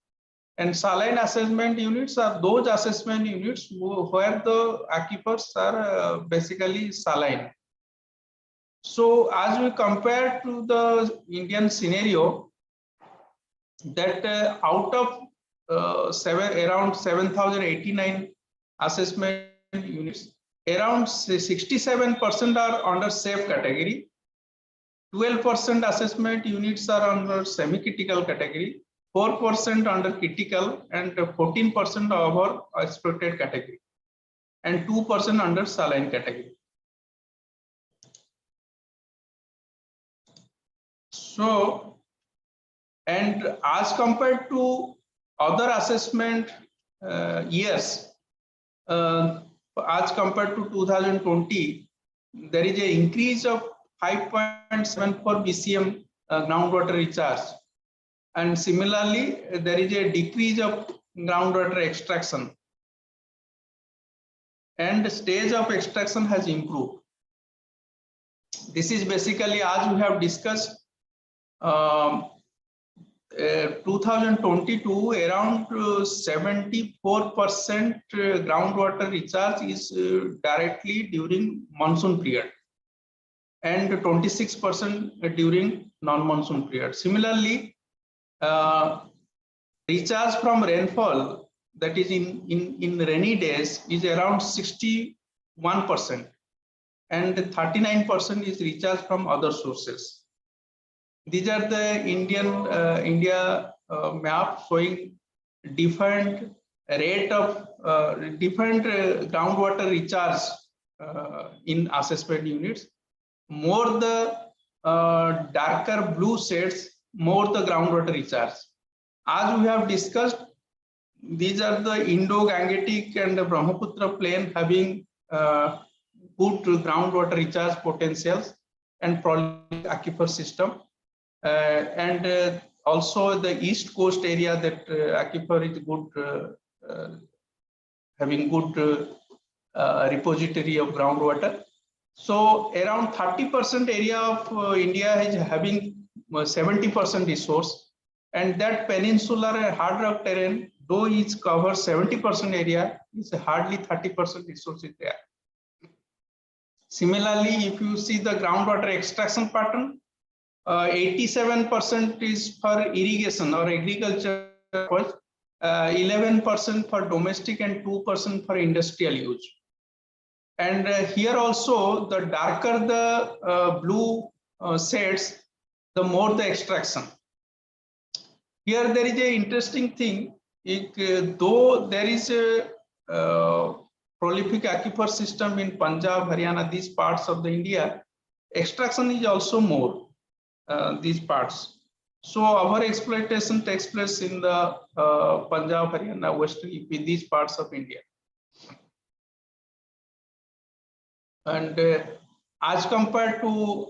And saline assessment units are those assessment units where the aquifers are basically saline. So as we compare to the Indian scenario, that out of around 7,089 assessment units, around 67% are under safe category, 12% assessment units are under semi-critical category, 4% under critical, and 14% over exploited category, and 2% under saline category. So, and as compared to other assessment years, as compared to 2020, there is an increase of 5.74 BCM groundwater recharge. And similarly, there is a decrease of groundwater extraction. And the stage of extraction has improved. This is basically, as we have discussed, 2022, around 74% groundwater recharge is directly during monsoon period, and 26% during non-monsoon period. Similarly, recharge from rainfall, that is in rainy days, is around 61%, and 39% is recharge from other sources. These are the India map showing different rate of different groundwater recharge in assessment units. More the darker blue shades, more the groundwater recharge. As we have discussed, these are the Indo-Gangetic and the Brahmaputra plain having good groundwater recharge potentials and prolific aquifer system. And also the east coast area, that aquifer is good, having good repository of groundwater. So around 30% area of India is having 70% resource, and that peninsular and hard rock terrain, though it covers 70% area, is hardly 30% resource is there. Similarly, if you see the groundwater extraction pattern, 87% is for irrigation or agriculture purpose, 11% for domestic, and 2% for industrial use. And here also, the darker the blue shades, the more the extraction. Here there is an interesting thing. Though there is a prolific aquifer system in Punjab, Haryana, these parts of the India, extraction is also more. These parts. So our exploitation takes place in the Punjab, Haryana, Western UP, these parts of India. And as compared to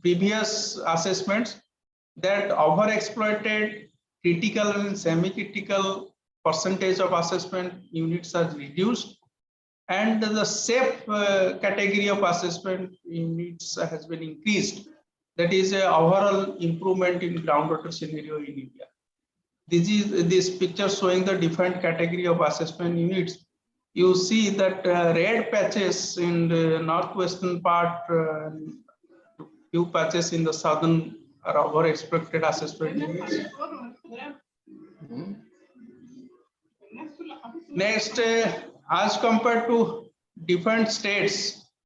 previous assessments, that overexploited, critical and semi-critical percentage of assessment units are reduced, and the safe category of assessment units has been increased. That is a overall improvement in groundwater scenario in India. This picture showing the different category of assessment units. You see that red patches in the northwestern part, few patches in the southern are over expected assessment units. Next, as compared to different states,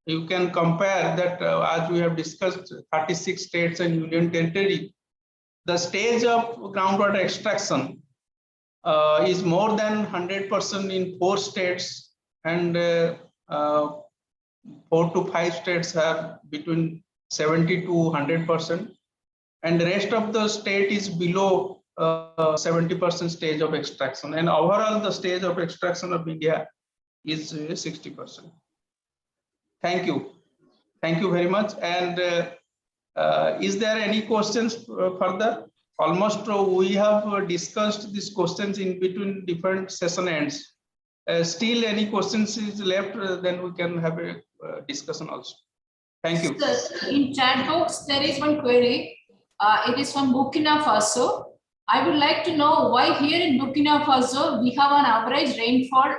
you can compare that as we have discussed 36 states and union territory, the stage of groundwater extraction is more than 100% in 4 states, and 4 to 5 states are between 70 to 100%, and the rest of the state is below 70% stage of extraction, and overall the stage of extraction of India is 60%. Thank you very much. And is there any questions further? Almost we have discussed these questions in between different session ends. Still any questions is left, then we can have a discussion also. Thank you. Sir, in chat box, there is one query. It is from Burkina Faso. I would like to know why here in Burkina Faso, we have an average rainfall,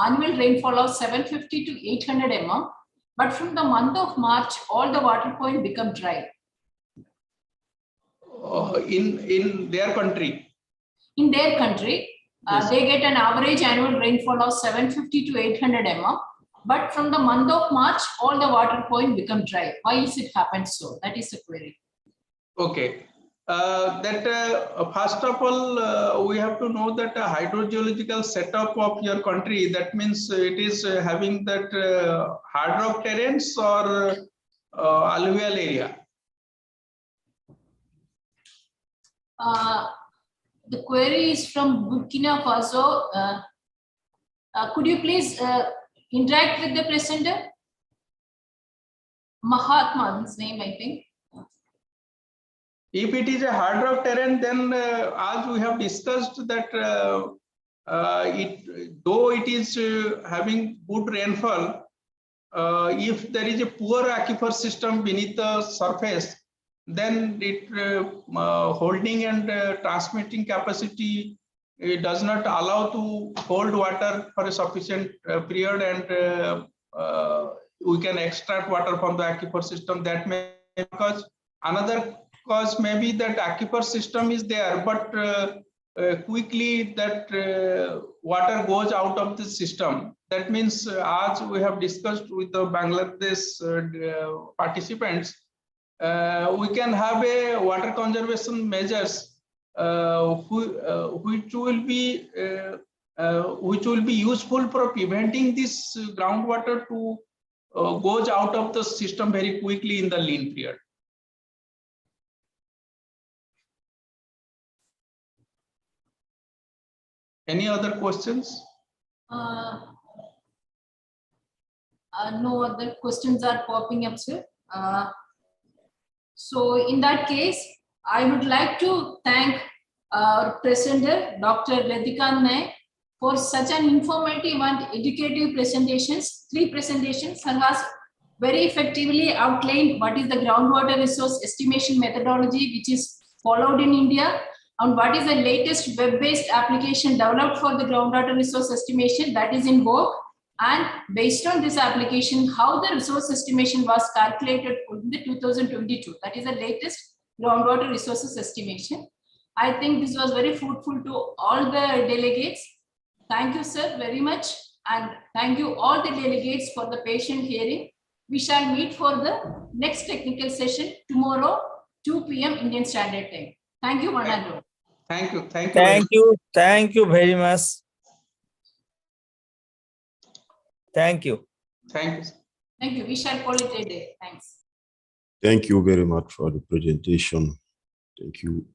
annual rainfall of 750 to 800 mm. But from the month of March, all the water point become dry. In their country? In their country, Yes. they get an average annual rainfall of 750 to 800 mm. But from the month of March, all the water point become dry. Why is it happened so? That is the query. Okay. First of all, we have to know that hydrogeological setup of your country, that means it is having that hard rock terrains or alluvial area. The query is from Burkina Faso. Could you please interact with the presenter? Mahatma, his name, I think. If it is a hard rock terrain, then as we have discussed that though it is having good rainfall, if there is a poor aquifer system beneath the surface, then it holding and transmitting capacity, it does not allow to hold water for a sufficient period, and we can extract water from the aquifer system. That may cause another cause, maybe that aquifer system is there, but quickly that water goes out of the system. That means, as we have discussed with the Bangladesh participants, we can have a water conservation measures which will be useful for preventing this groundwater to goes out of the system very quickly in the lean period. Any other questions? No other questions are popping up, sir. So in that case, I would like to thank our presenter, Dr. Radhika Naik, for such an informative and educative presentations. 3 presentations. Her has very effectively outlined what is the groundwater resource estimation methodology which is followed in India, and what is the latest web-based application developed for the groundwater resource estimation that is in vogue, and based on this application, how the resource estimation was calculated in the 2022. That is the latest groundwater resources estimation. I think this was very fruitful to all the delegates. Thank you, sir, very much. And thank you all the delegates for the patient hearing. We shall meet for the next technical session tomorrow, 2 p.m. Indian Standard Time. Thank you, one and all. Thank you. Thank you very much. Thank you. Thank you. Thank you. We shall call it a day. Thanks. Thank you very much for the presentation. Thank you.